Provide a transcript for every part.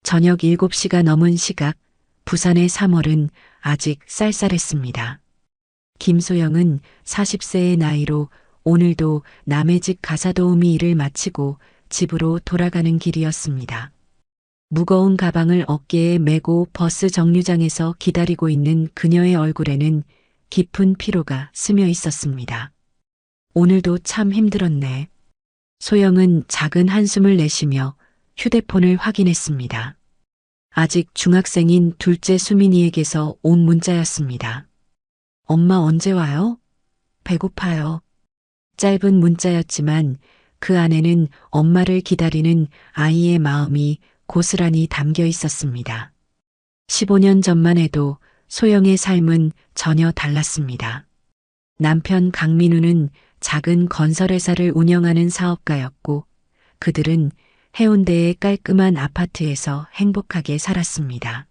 저녁 7시가 넘은 시각, 부산의 3월은 아직 쌀쌀했습니다. 김소영은 40세의 나이로 오늘도 남의 집 가사도우미 일을 마치고 집으로 돌아가는 길이었습니다. 무거운 가방을 어깨에 메고 버스 정류장에서 기다리고 있는 그녀의 얼굴에는 깊은 피로가 스며 있었습니다. 오늘도 참 힘들었네. 소영은 작은 한숨을 내쉬며 휴대폰을 확인했습니다. 아직 중학생인 둘째 수민이에게서 온 문자였습니다. 엄마 언제 와요? 배고파요. 짧은 문자였지만 그 안에는 엄마를 기다리는 아이의 마음이 고스란히 담겨 있었습니다. 15년 전만 해도 소영의 삶은 전혀 달랐습니다. 남편 강민우는 작은 건설회사를 운영하는 사업가였고 그들은 해운대의 깔끔한 아파트에서 행복하게 살았습니다.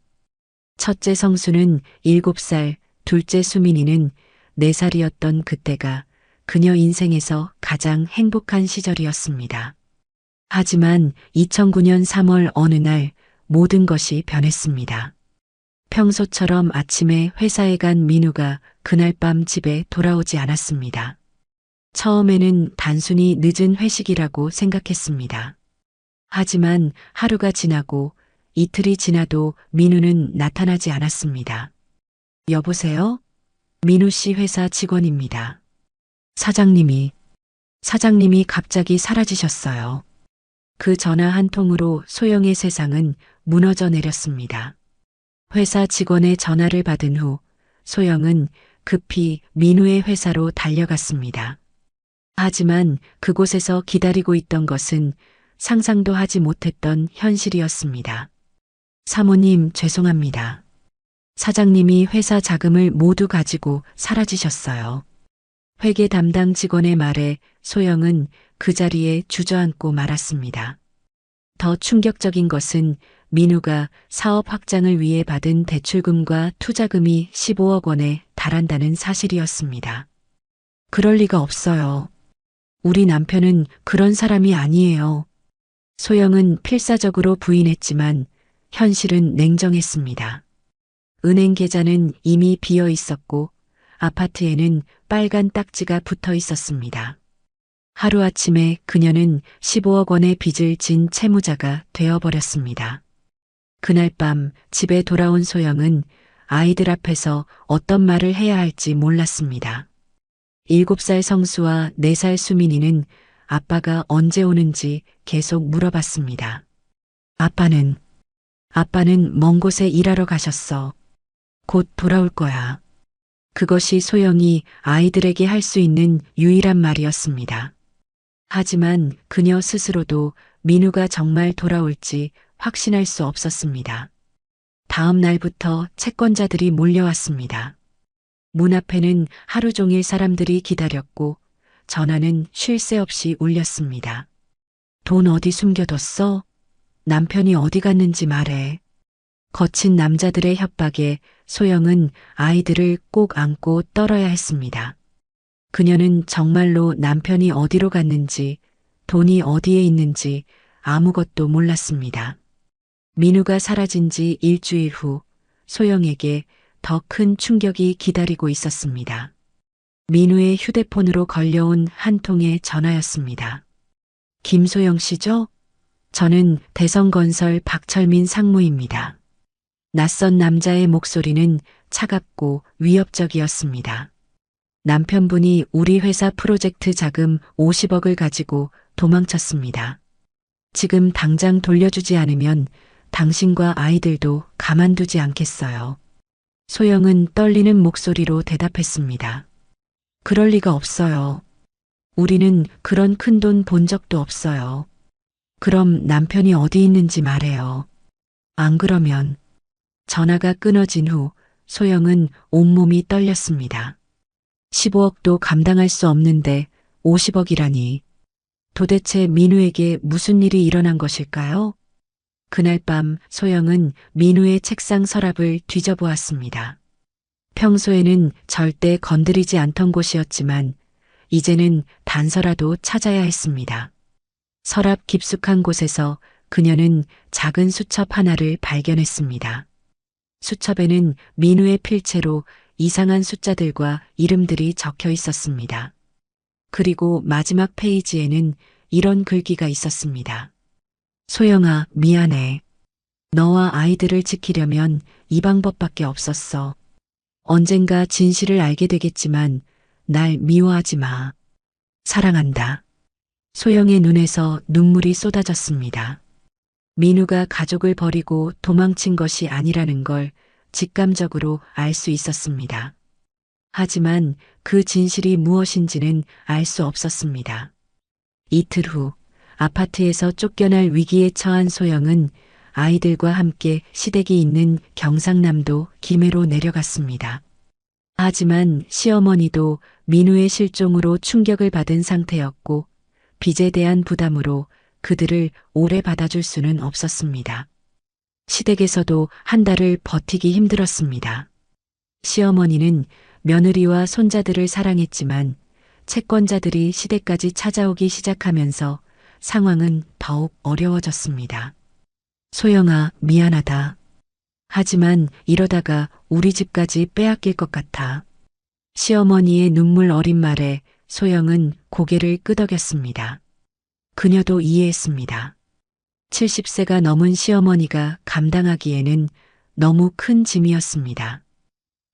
첫째 성수는 7살, 둘째 수민이는 4살이었던 그때가 그녀 인생에서 가장 행복한 시절이었습니다. 하지만 2009년 3월 어느 날 모든 것이 변했습니다. 평소처럼 아침에 회사에 간 민우가 그날 밤 집에 돌아오지 않았습니다. 처음에는 단순히 늦은 회식이라고 생각했습니다. 하지만 하루가 지나고 이틀이 지나도 민우는 나타나지 않았습니다. 여보세요? 민우 씨 회사 직원입니다. 사장님이 갑자기 사라지셨어요. 그 전화 한 통으로 소영의 세상은 무너져 내렸습니다. 회사 직원의 전화를 받은 후 소영은 급히 민우의 회사로 달려갔습니다. 하지만 그곳에서 기다리고 있던 것은 상상도 하지 못했던 현실이었습니다. 사모님 죄송합니다. 사장님이 회사 자금을 모두 가지고 사라지셨어요. 회계 담당 직원의 말에 소영은 그 자리에 주저앉고 말았습니다. 더 충격적인 것은 민우가 사업 확장을 위해 받은 대출금과 투자금이 15억 원에 달한다는 사실이었습니다. 그럴 리가 없어요. 우리 남편은 그런 사람이 아니에요. 소영은 필사적으로 부인했지만 현실은 냉정했습니다. 은행 계좌는 이미 비어 있었고 아파트에는 빨간 딱지가 붙어 있었습니다. 하루아침에 그녀는 15억 원의 빚을 진 채무자가 되어버렸습니다. 그날 밤 집에 돌아온 소영은 아이들 앞에서 어떤 말을 해야 할지 몰랐습니다. 7살 성수와 4살 수민이는 아빠가 언제 오는지 계속 물어봤습니다. 아빠는 먼 곳에 일하러 가셨어. 곧 돌아올 거야. 그것이 소영이 아이들에게 할 수 있는 유일한 말이었습니다. 하지만 그녀 스스로도 민우가 정말 돌아올지 확신할 수 없었습니다. 다음 날부터 채권자들이 몰려왔습니다. 문 앞에는 하루 종일 사람들이 기다렸고 전화는 쉴 새 없이 울렸습니다. 돈 어디 숨겨뒀어? 남편이 어디 갔는지 말해. 거친 남자들의 협박에 소영은 아이들을 꼭 안고 떨어야 했습니다. 그녀는 정말로 남편이 어디로 갔는지, 돈이 어디에 있는지 아무것도 몰랐습니다. 민우가 사라진 지 일주일 후 소영에게 더 큰 충격이 기다리고 있었습니다. 민우의 휴대폰으로 걸려온 한 통의 전화였습니다. 김소영 씨죠? 저는 대성건설 박철민 상무입니다. 낯선 남자의 목소리는 차갑고 위협적이었습니다. 남편분이 우리 회사 프로젝트 자금 50억을 가지고 도망쳤습니다. 지금 당장 돌려주지 않으면 당신과 아이들도 가만두지 않겠어요. 소영은 떨리는 목소리로 대답했습니다. 그럴 리가 없어요. 우리는 그런 큰돈 본 적도 없어요. 그럼 남편이 어디 있는지 말해요. 안 그러면. 전화가 끊어진 후 소영은 온몸이 떨렸습니다. 15억도 감당할 수 없는데 50억이라니. 도대체 민우에게 무슨 일이 일어난 것일까요? 그날 밤 소영은 민우의 책상 서랍을 뒤져보았습니다. 평소에는 절대 건드리지 않던 곳이었지만 이제는 단서라도 찾아야 했습니다. 서랍 깊숙한 곳에서 그녀는 작은 수첩 하나를 발견했습니다. 수첩에는 민우의 필체로 이상한 숫자들과 이름들이 적혀 있었습니다. 그리고 마지막 페이지에는 이런 글귀가 있었습니다. 소영아, 미안해. 너와 아이들을 지키려면 이 방법밖에 없었어. 언젠가 진실을 알게 되겠지만 날 미워하지 마. 사랑한다. 소영의 눈에서 눈물이 쏟아졌습니다. 민우가 가족을 버리고 도망친 것이 아니라는 걸 직감적으로 알 수 있었습니다. 하지만 그 진실이 무엇인지는 알 수 없었습니다. 이틀 후 아파트에서 쫓겨날 위기에 처한 소영은 아이들과 함께 시댁이 있는 경상남도 김해로 내려갔습니다. 하지만 시어머니도 민우의 실종으로 충격을 받은 상태였고 빚에 대한 부담으로 그들을 오래 받아줄 수는 없었습니다. 시댁에서도 한 달을 버티기 힘들었습니다. 시어머니는 며느리와 손자들을 사랑했지만 채권자들이 시댁까지 찾아오기 시작하면서 상황은 더욱 어려워졌습니다. 소영아, 미안하다. 하지만 이러다가 우리 집까지 빼앗길 것 같아. 시어머니의 눈물 어린 말에 소영은 고개를 끄덕였습니다. 그녀도 이해했습니다. 70세가 넘은 시어머니가 감당하기에는 너무 큰 짐이었습니다.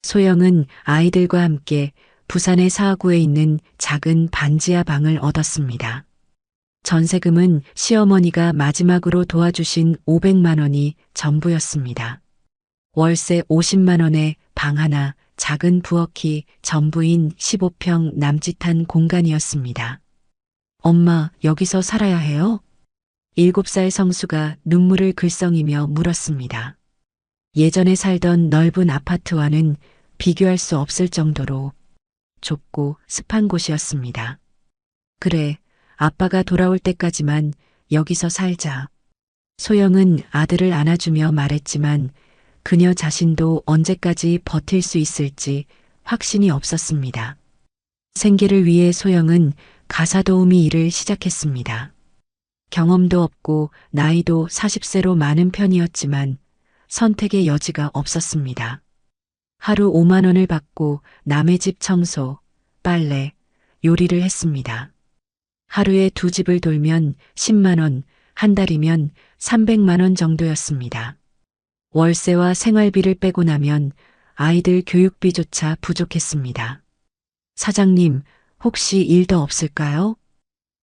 소영은 아이들과 함께 부산의 사하구에 있는 작은 반지하 방을 얻었습니다. 전세금은 시어머니가 마지막으로 도와주신 500만 원이 전부였습니다. 월세 50만 원에 방 하나, 작은 부엌이 전부인 15평 남짓한 공간이었습니다. 엄마, 여기서 살아야 해요? 7살 성수가 눈물을 글썽이며 물었습니다. 예전에 살던 넓은 아파트와는 비교할 수 없을 정도로 좁고 습한 곳이었습니다. 그래, 아빠가 돌아올 때까지만 여기서 살자. 소영은 아들을 안아주며 말했지만 그녀 자신도 언제까지 버틸 수 있을지 확신이 없었습니다. 생계를 위해 소영은 가사도우미 일을 시작했습니다. 경험도 없고 나이도 40세로 많은 편이었지만 선택의 여지가 없었습니다. 하루 5만 원을 받고 남의 집 청소, 빨래, 요리를 했습니다. 하루에 2집을 돌면 10만 원, 한 달이면 300만 원 정도였습니다. 월세와 생활비를 빼고 나면 아이들 교육비조차 부족했습니다. 사장님, 혹시 일 더 없을까요?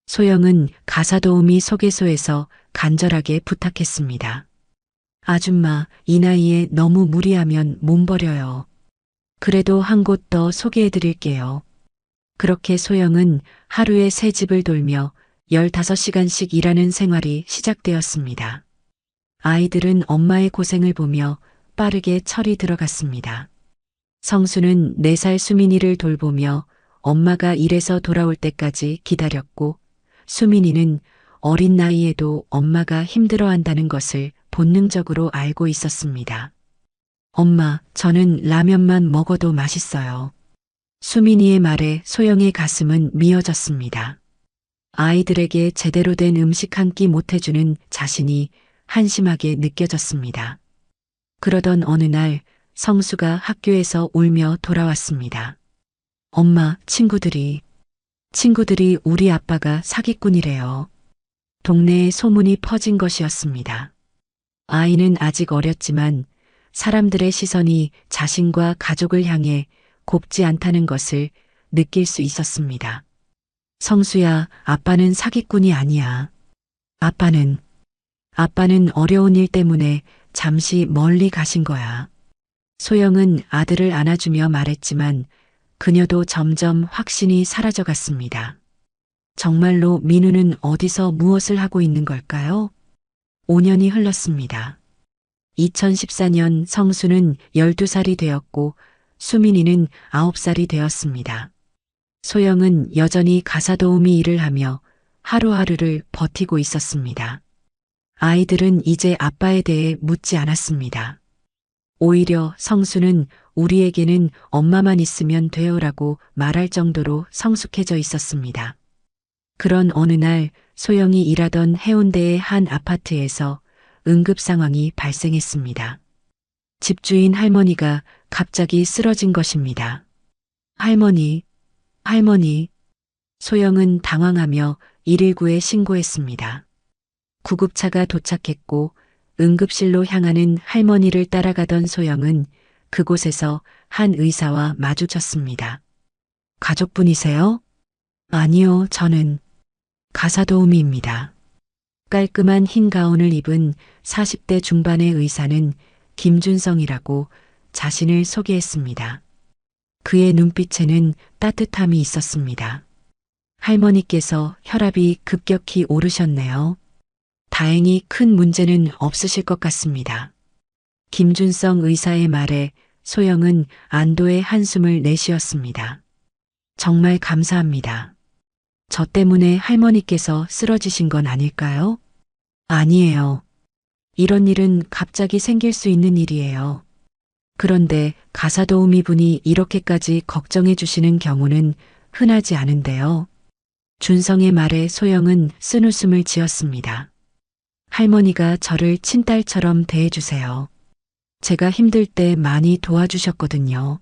소영은 가사도우미 소개소에서 간절하게 부탁했습니다. 아줌마, 이 나이에 너무 무리하면 몸 버려요. 그래도 한 곳 더 소개해드릴게요. 그렇게 소영은 하루에 3집을 돌며 15시간씩 일하는 생활이 시작되었습니다. 아이들은 엄마의 고생을 보며 빠르게 철이 들어갔습니다. 성수는 4살 수민이를 돌보며 엄마가 일해서 돌아올 때까지 기다렸고 수민이는 어린 나이에도 엄마가 힘들어한다는 것을 본능적으로 알고 있었습니다. 엄마, 저는 라면만 먹어도 맛있어요. 수민이의 말에 소영의 가슴은 미어졌습니다. 아이들에게 제대로 된 음식 한 끼 못 해주는 자신이 한심하게 느껴졌습니다. 그러던 어느 날 성수가 학교에서 울며 돌아왔습니다. 엄마, 친구들이 우리 아빠가 사기꾼이래요. 동네에 소문이 퍼진 것이었습니다. 아이는 아직 어렸지만 사람들의 시선이 자신과 가족을 향해 곱지 않다는 것을 느낄 수 있었습니다. 성수야, 아빠는 사기꾼이 아니야. 아빠는 어려운 일 때문에 잠시 멀리 가신 거야. 소영은 아들을 안아주며 말했지만 그녀도 점점 확신이 사라져갔습니다. 정말로 민우는 어디서 무엇을 하고 있는 걸까요? 5년이 흘렀습니다. 2014년 성수는 12살이 되었고 수민이는 9살이 되었습니다. 소영은 여전히 가사도우미 일을 하며 하루하루를 버티고 있었습니다. 아이들은 이제 아빠에 대해 묻지 않았습니다. 오히려 성수는 우리에게는 엄마만 있으면 돼요라고 말할 정도로 성숙해져 있었습니다. 그런 어느 날 소영이 일하던 해운대의 한 아파트에서 응급 상황이 발생했습니다. 집주인 할머니가 갑자기 쓰러진 것입니다. 할머니, 할머니. 소영은 당황하며 119에 신고했습니다. 구급차가 도착했고 응급실로 향하는 할머니를 따라가던 소영은 그곳에서 한 의사와 마주쳤습니다. 가족분이세요? 아니요, 저는 가사도우미입니다. 깔끔한 흰 가운을 입은 40대 중반의 의사는 김준성이라고 자신을 소개했습니다. 그의 눈빛에는 따뜻함이 있었습니다. 할머니께서 혈압이 급격히 오르셨네요. 다행히 큰 문제는 없으실 것 같습니다. 김준성 의사의 말에 소영은 안도의 한숨을 내쉬었습니다. 정말 감사합니다. 저 때문에 할머니께서 쓰러지신 건 아닐까요? 아니에요. 이런 일은 갑자기 생길 수 있는 일이에요. 그런데 가사도우미 분이 이렇게까지 걱정해 주시는 경우는 흔하지 않은데요. 준성의 말에 소영은 쓴웃음을 지었습니다. 할머니가 저를 친딸처럼 대해주세요. 제가 힘들 때 많이 도와주셨거든요.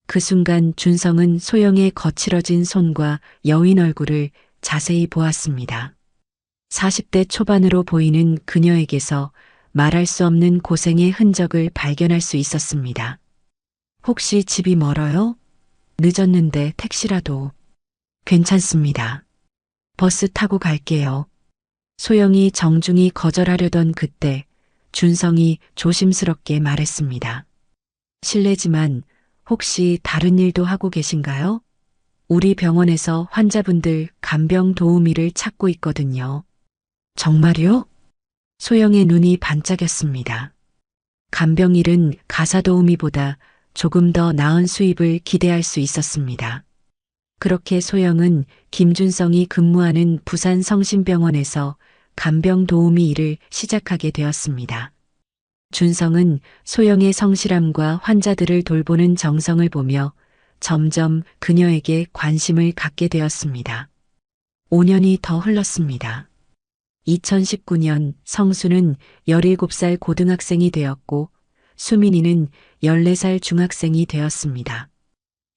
그 순간 준성은 소영의 거칠어진 손과 여인 얼굴을 자세히 보았습니다. 40대 초반으로 보이는 그녀에게서 말할 수 없는 고생의 흔적을 발견할 수 있었습니다. 혹시 집이 멀어요? 늦었는데 택시라도. 괜찮습니다. 버스 타고 갈게요. 소영이 정중히 거절하려던 그때 준성이 조심스럽게 말했습니다. 실례지만 혹시 다른 일도 하고 계신가요? 우리 병원에서 환자분들 간병 도우미를 찾고 있거든요. 정말요? 소영의 눈이 반짝였습니다. 간병일은 가사도우미보다 조금 더 나은 수입을 기대할 수 있었습니다. 그렇게 소영은 김준성이 근무하는 부산 성심병원에서 간병 도우미 일을 시작하게 되었습니다. 준성은 소영의 성실함과 환자들을 돌보는 정성을 보며 점점 그녀에게 관심을 갖게 되었습니다. 5년이 더 흘렀습니다. 2019년 성수는 17살 고등학생이 되었고 수민이는 14살 중학생이 되었습니다.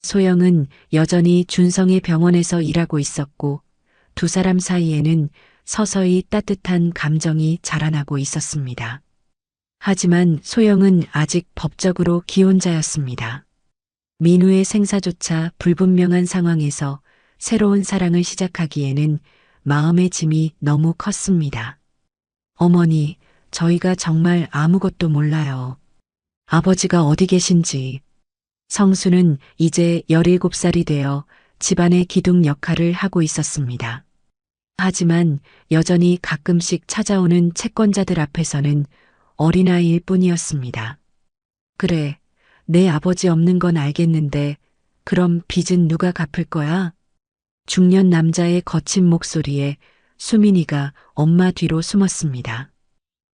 소영은 여전히 준성의 병원에서 일하고 있었고 두 사람 사이에는 서서히 따뜻한 감정이 자라나고 있었습니다. 하지만 소영은 아직 법적으로 기혼자였습니다. 민우의 생사조차 불분명한 상황에서 새로운 사랑을 시작하기에는 마음의 짐이 너무 컸습니다. 어머니, 저희가 정말 아무것도 몰라요. 아버지가 어디 계신지. 성수는 이제 17살이 되어 집안의 기둥 역할을 하고 있었습니다. 하지만 여전히 가끔씩 찾아오는 채권자들 앞에서는 어린아이일 뿐이었습니다. 그래, 내 아버지 없는 건 알겠는데 그럼 빚은 누가 갚을 거야? 중년 남자의 거친 목소리에 수민이가 엄마 뒤로 숨었습니다.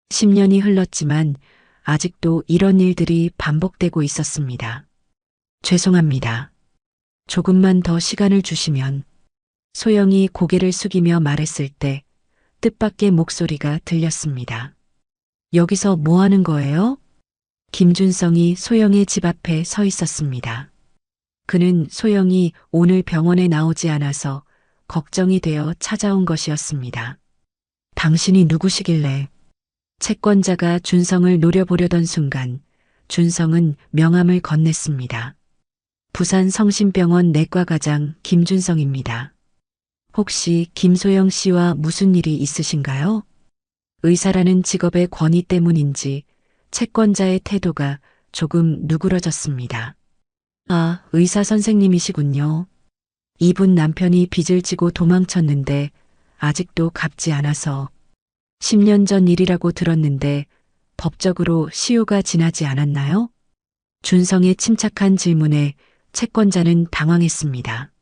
10년이 흘렀지만 아직도 이런 일들이 반복되고 있었습니다. 죄송합니다. 조금만 더 시간을 주시면. 소영이 고개를 숙이며 말했을 때 뜻밖의 목소리가 들렸습니다. 여기서 뭐 하는 거예요? 김준성이 소영의 집 앞에 서 있었습니다. 그는 소영이 오늘 병원에 나오지 않아서 걱정이 되어 찾아온 것이었습니다. 당신이 누구시길래? 채권자가 준성을 노려보려던 순간 준성은 명함을 건넸습니다. 부산 성심병원 내과과장 김준성입니다. 혹시 김소영 씨와 무슨 일이 있으신가요? 의사라는 직업의 권위 때문인지 채권자의 태도가 조금 누그러졌습니다. 아, 의사 선생님이시군요. 이분 남편이 빚을 지고 도망쳤는데 아직도 갚지 않아서 10년 전 일이라고 들었는데 법적으로 시효가 지나지 않았나요? 준성의 침착한 질문에 채권자는 당황했습니다.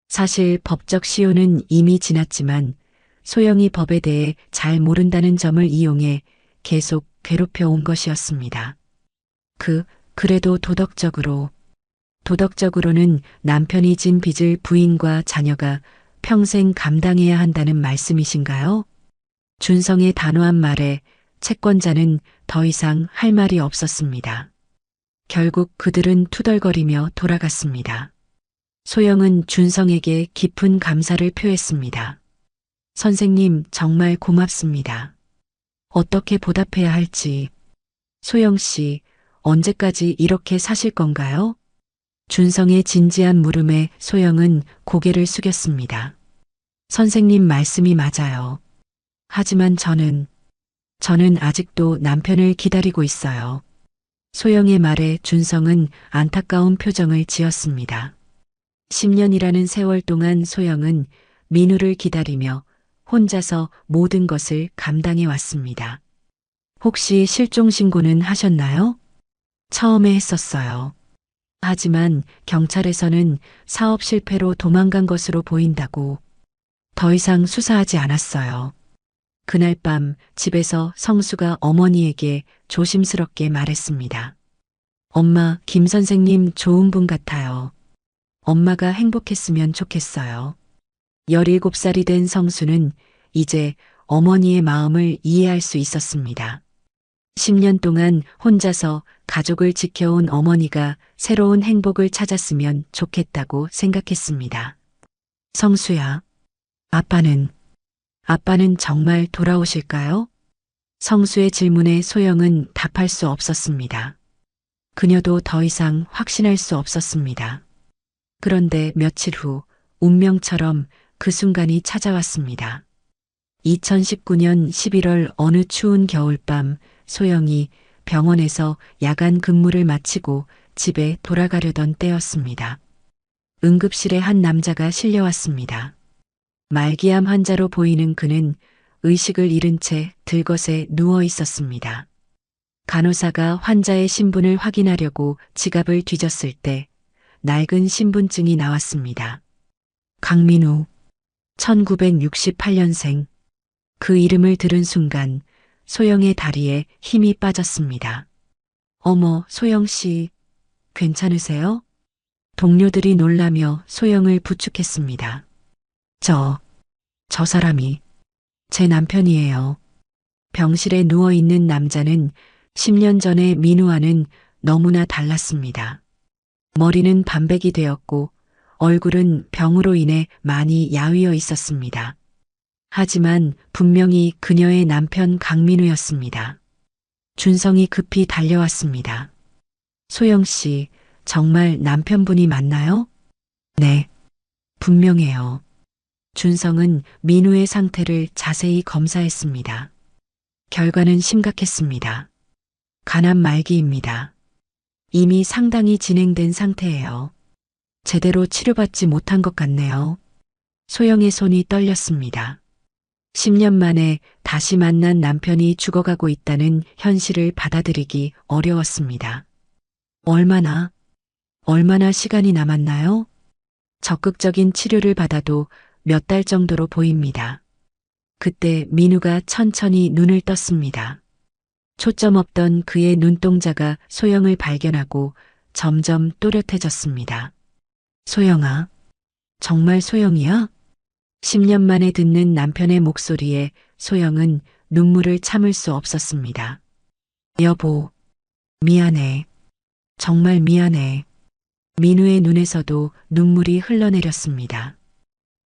사실 법적 시효는 이미 지났지만 소영이 법에 대해 잘 모른다는 점을 이용해 계속 괴롭혀 온 것이었습니다. 그래도 도덕적으로는 남편이 진 빚을 부인과 자녀가 평생 감당해야 한다는 말씀이신가요? 준성의 단호한 말에 채권자는 더 이상 할 말이 없었습니다. 결국 그들은 투덜거리며 돌아갔습니다. 소영은 준성에게 깊은 감사를 표했습니다. 선생님, 정말 고맙습니다. 어떻게 보답해야 할지. 소영 씨, 언제까지 이렇게 사실 건가요? 준성의 진지한 물음에 소영은 고개를 숙였습니다. 선생님 말씀이 맞아요. 하지만 저는 아직도 남편을 기다리고 있어요. 소영의 말에 준성은 안타까운 표정을 지었습니다. 10년이라는 세월 동안 소영은 민우를 기다리며 혼자서 모든 것을 감당해 왔습니다. 혹시 실종 신고는 하셨나요? 처음에 했었어요. 하지만 경찰에서는 사업 실패로 도망간 것으로 보인다고 더 이상 수사하지 않았어요. 그날 밤 집에서 성수가 어머니에게 조심스럽게 말했습니다. 엄마, 김 선생님 좋은 분 같아요. 엄마가 행복했으면 좋겠어요. 17살이 된 성수는 이제 어머니의 마음을 이해할 수 있었습니다. 10년 동안 혼자서 가족을 지켜온 어머니가 새로운 행복을 찾았으면 좋겠다고 생각했습니다. 성수야, 아빠는 정말 돌아오실까요? 성수의 질문에 소영은 답할 수 없었습니다. 그녀도 더 이상 확신할 수 없었습니다. 그런데 며칠 후 운명처럼 그 순간이 찾아왔습니다. 2019년 11월 어느 추운 겨울밤 소영이 병원에서 야간 근무를 마치고 집에 돌아가려던 때였습니다. 응급실에 한 남자가 실려왔습니다. 말기암 환자로 보이는 그는 의식을 잃은 채 들것에 누워 있었습니다. 간호사가 환자의 신분을 확인하려고 지갑을 뒤졌을 때 낡은 신분증이 나왔습니다. 강민우, 1968년생. 그 이름을 들은 순간 소영의 다리에 힘이 빠졌습니다. 어머, 소영 씨, 괜찮으세요? 동료들이 놀라며 소영을 부축했습니다. 저 사람이 제 남편이에요. 병실에 누워있는 남자는 10년 전의 민우와는 너무나 달랐습니다. 머리는 반백이 되었고 얼굴은 병으로 인해 많이 야위어 있었습니다. 하지만 분명히 그녀의 남편 강민우였습니다. 준성이 급히 달려왔습니다. 소영 씨, 정말 남편분이 맞나요? 네, 분명해요. 준성은 민우의 상태를 자세히 검사했습니다. 결과는 심각했습니다. 간암 말기입니다. 이미 상당히 진행된 상태예요. 제대로 치료받지 못한 것 같네요. 소영의 손이 떨렸습니다. 10년 만에 다시 만난 남편이 죽어가고 있다는 현실을 받아들이기 어려웠습니다. 얼마나 시간이 남았나요? 적극적인 치료를 받아도 몇 달 정도로 보입니다. 그때 민우가 천천히 눈을 떴습니다. 초점 없던 그의 눈동자가 소영을 발견하고 점점 또렷해졌습니다. 소영아, 정말 소영이야? 10년 만에 듣는 남편의 목소리에 소영은 눈물을 참을 수 없었습니다. 여보, 미안해. 정말 미안해. 민우의 눈에서도 눈물이 흘러내렸습니다.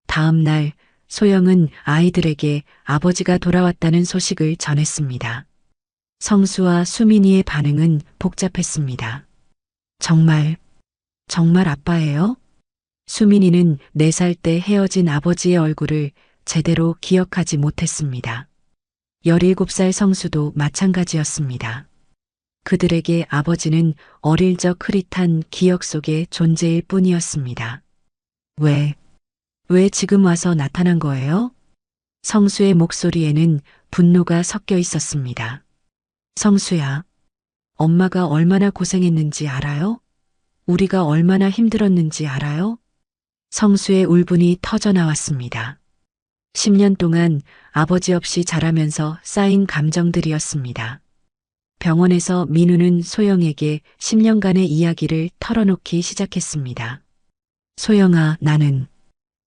다음 날 소영은 아이들에게 아버지가 돌아왔다는 소식을 전했습니다. 성수와 수민이의 반응은 복잡했습니다. 정말 아빠예요? 수민이는 4살 때 헤어진 아버지의 얼굴을 제대로 기억하지 못했습니다. 17살 성수도 마찬가지였습니다. 그들에게 아버지는 어릴 적 흐릿한 기억 속의 존재일 뿐이었습니다. 왜 지금 와서 나타난 거예요? 성수의 목소리에는 분노가 섞여 있었습니다. 성수야, 엄마가 얼마나 고생했는지 알아요? 우리가 얼마나 힘들었는지 알아요? 성수의 울분이 터져 나왔습니다. 10년 동안 아버지 없이 자라면서 쌓인 감정들이었습니다. 병원에서 민우는 소영에게 10년간의 이야기를 털어놓기 시작했습니다. 소영아, 나는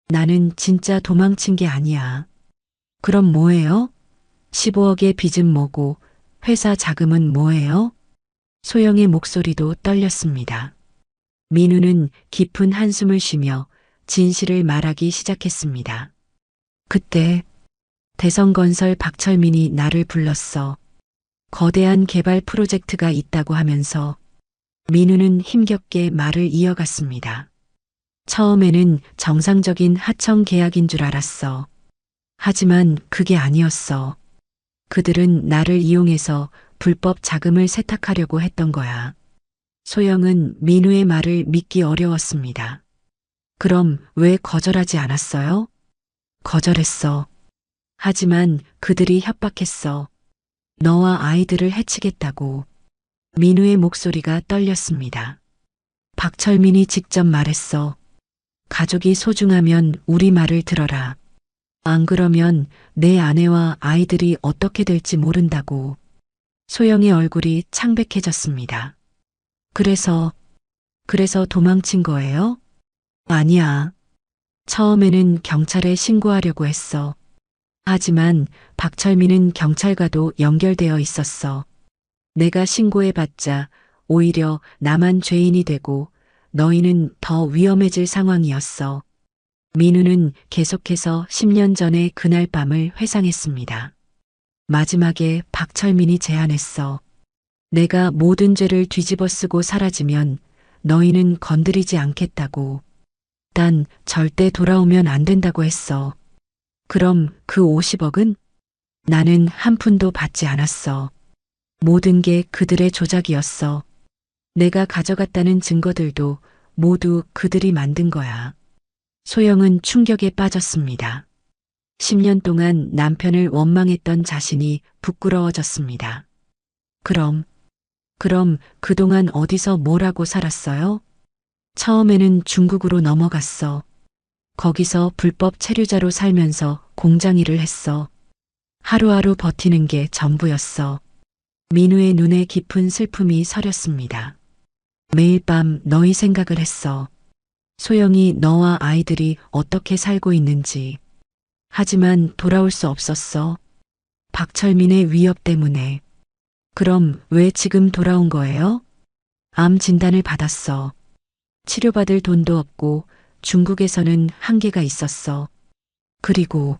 나는 진짜 도망친 게 아니야. 그럼 뭐예요? 15억의 빚은 뭐고 회사 자금은 뭐예요? 소영의 목소리도 떨렸습니다. 민우는 깊은 한숨을 쉬며 진실을 말하기 시작했습니다. 그때 대성건설 박철민이 나를 불렀어. 거대한 개발 프로젝트가 있다고 하면서 민우는 힘겹게 말을 이어갔습니다. 처음에는 정상적인 하청 계약인 줄 알았어. 하지만 그게 아니었어. 그들은 나를 이용해서 불법 자금을 세탁하려고 했던 거야. 소영은 민우의 말을 믿기 어려웠습니다. 그럼 왜 거절하지 않았어요? 거절했어. 하지만 그들이 협박했어. 너와 아이들을 해치겠다고. 민우의 목소리가 떨렸습니다. 박철민이 직접 말했어. 가족이 소중하면 우리 말을 들어라. 안 그러면 내 아내와 아이들이 어떻게 될지 모른다고. 소영의 얼굴이 창백해졌습니다. 그래서 도망친 거예요? 아니야. 처음에는 경찰에 신고하려고 했어. 하지만 박철민은 경찰과도 연결되어 있었어. 내가 신고해봤자 오히려 나만 죄인이 되고 너희는 더 위험해질 상황이었어. 민우는 계속해서 10년 전의 그날 밤을 회상했습니다. 마지막에 박철민이 제안했어. 내가 모든 죄를 뒤집어 쓰고 사라지면 너희는 건드리지 않겠다고. 단 절대 돌아오면 안 된다고 했어. 그럼 그 50억은? 나는 한 푼도 받지 않았어. 모든 게 그들의 조작이었어. 내가 가져갔다는 증거들도 모두 그들이 만든 거야. 소영은 충격에 빠졌습니다. 10년 동안 남편을 원망했던 자신이 부끄러워졌습니다. 그럼 그동안 어디서 뭘 하고 살았어요? 처음에는 중국으로 넘어갔어. 거기서 불법 체류자로 살면서 공장 일을 했어. 하루하루 버티는 게 전부였어. 민우의 눈에 깊은 슬픔이 서렸습니다. 매일 밤 너희 생각을 했어. 소영이 너와 아이들이 어떻게 살고 있는지. 하지만 돌아올 수 없었어. 박철민의 위협 때문에. 그럼 왜 지금 돌아온 거예요? 암 진단을 받았어. 치료받을 돈도 없고 중국에서는 한계가 있었어. 그리고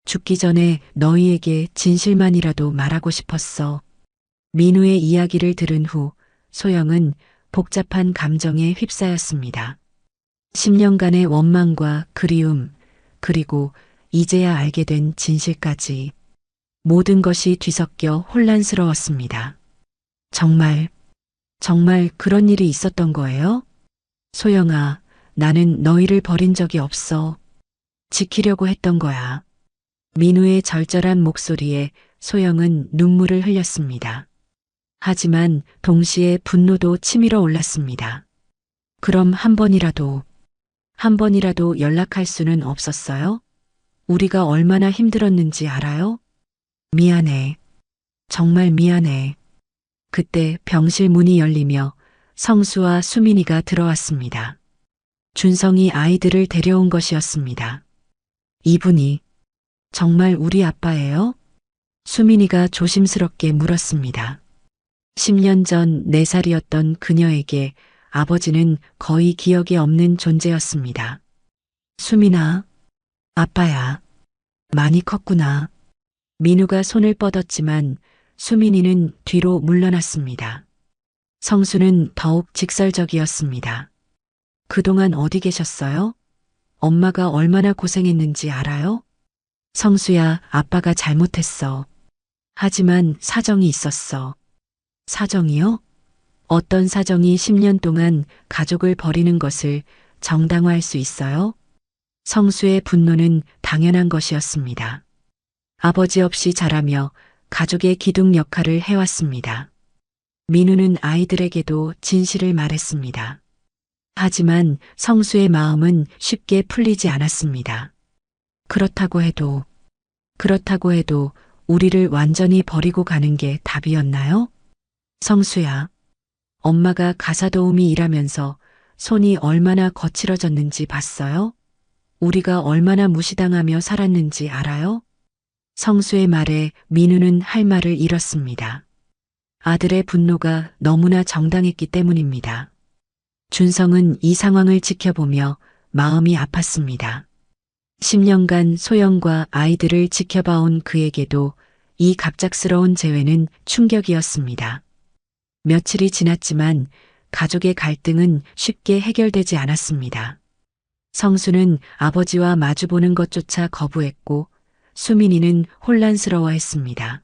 죽기 전에 너희에게 진실만이라도 말하고 싶었어. 민우의 이야기를 들은 후 소영은 복잡한 감정에 휩싸였습니다. 10년간의 원망과 그리움, 그리고 이제야 알게 된 진실까지. 모든 것이 뒤섞여 혼란스러웠습니다. 정말 그런 일이 있었던 거예요? 소영아, 나는 너희를 버린 적이 없어. 지키려고 했던 거야. 민우의 절절한 목소리에 소영은 눈물을 흘렸습니다. 하지만 동시에 분노도 치밀어 올랐습니다. 그럼 한 번이라도 연락할 수는 없었어요? 우리가 얼마나 힘들었는지 알아요? 미안해. 정말 미안해. 그때 병실 문이 열리며 성수와 수민이가 들어왔습니다. 준성이 아이들을 데려온 것이었습니다. 이분이 정말 우리 아빠예요? 수민이가 조심스럽게 물었습니다. 10년 전 4살이었던 그녀에게 아버지는 거의 기억이 없는 존재였습니다. 수민아, 아빠야. 많이 컸구나. 민우가 손을 뻗었지만 수민이는 뒤로 물러났습니다. 성수는 더욱 직설적이었습니다. 그동안 어디 계셨어요? 엄마가 얼마나 고생했는지 알아요? 성수야, 아빠가 잘못했어. 하지만 사정이 있었어. 사정이요? 어떤 사정이 10년 동안 가족을 버리는 것을 정당화할 수 있어요? 성수의 분노는 당연한 것이었습니다. 아버지 없이 자라며 가족의 기둥 역할을 해왔습니다. 민우는 아이들에게도 진실을 말했습니다. 하지만 성수의 마음은 쉽게 풀리지 않았습니다. 그렇다고 해도 우리를 완전히 버리고 가는 게 답이었나요? 성수야, 엄마가 가사도우미 일하면서 손이 얼마나 거칠어졌는지 봤어요? 우리가 얼마나 무시당하며 살았는지 알아요? 성수의 말에 민우는 할 말을 잃었습니다. 아들의 분노가 너무나 정당했기 때문입니다. 준성은 이 상황을 지켜보며 마음이 아팠습니다. 10년간 소영과 아이들을 지켜봐온 그에게도 이 갑작스러운 재회는 충격이었습니다. 며칠이 지났지만 가족의 갈등은 쉽게 해결되지 않았습니다. 성수는 아버지와 마주보는 것조차 거부했고 수민이는 혼란스러워했습니다.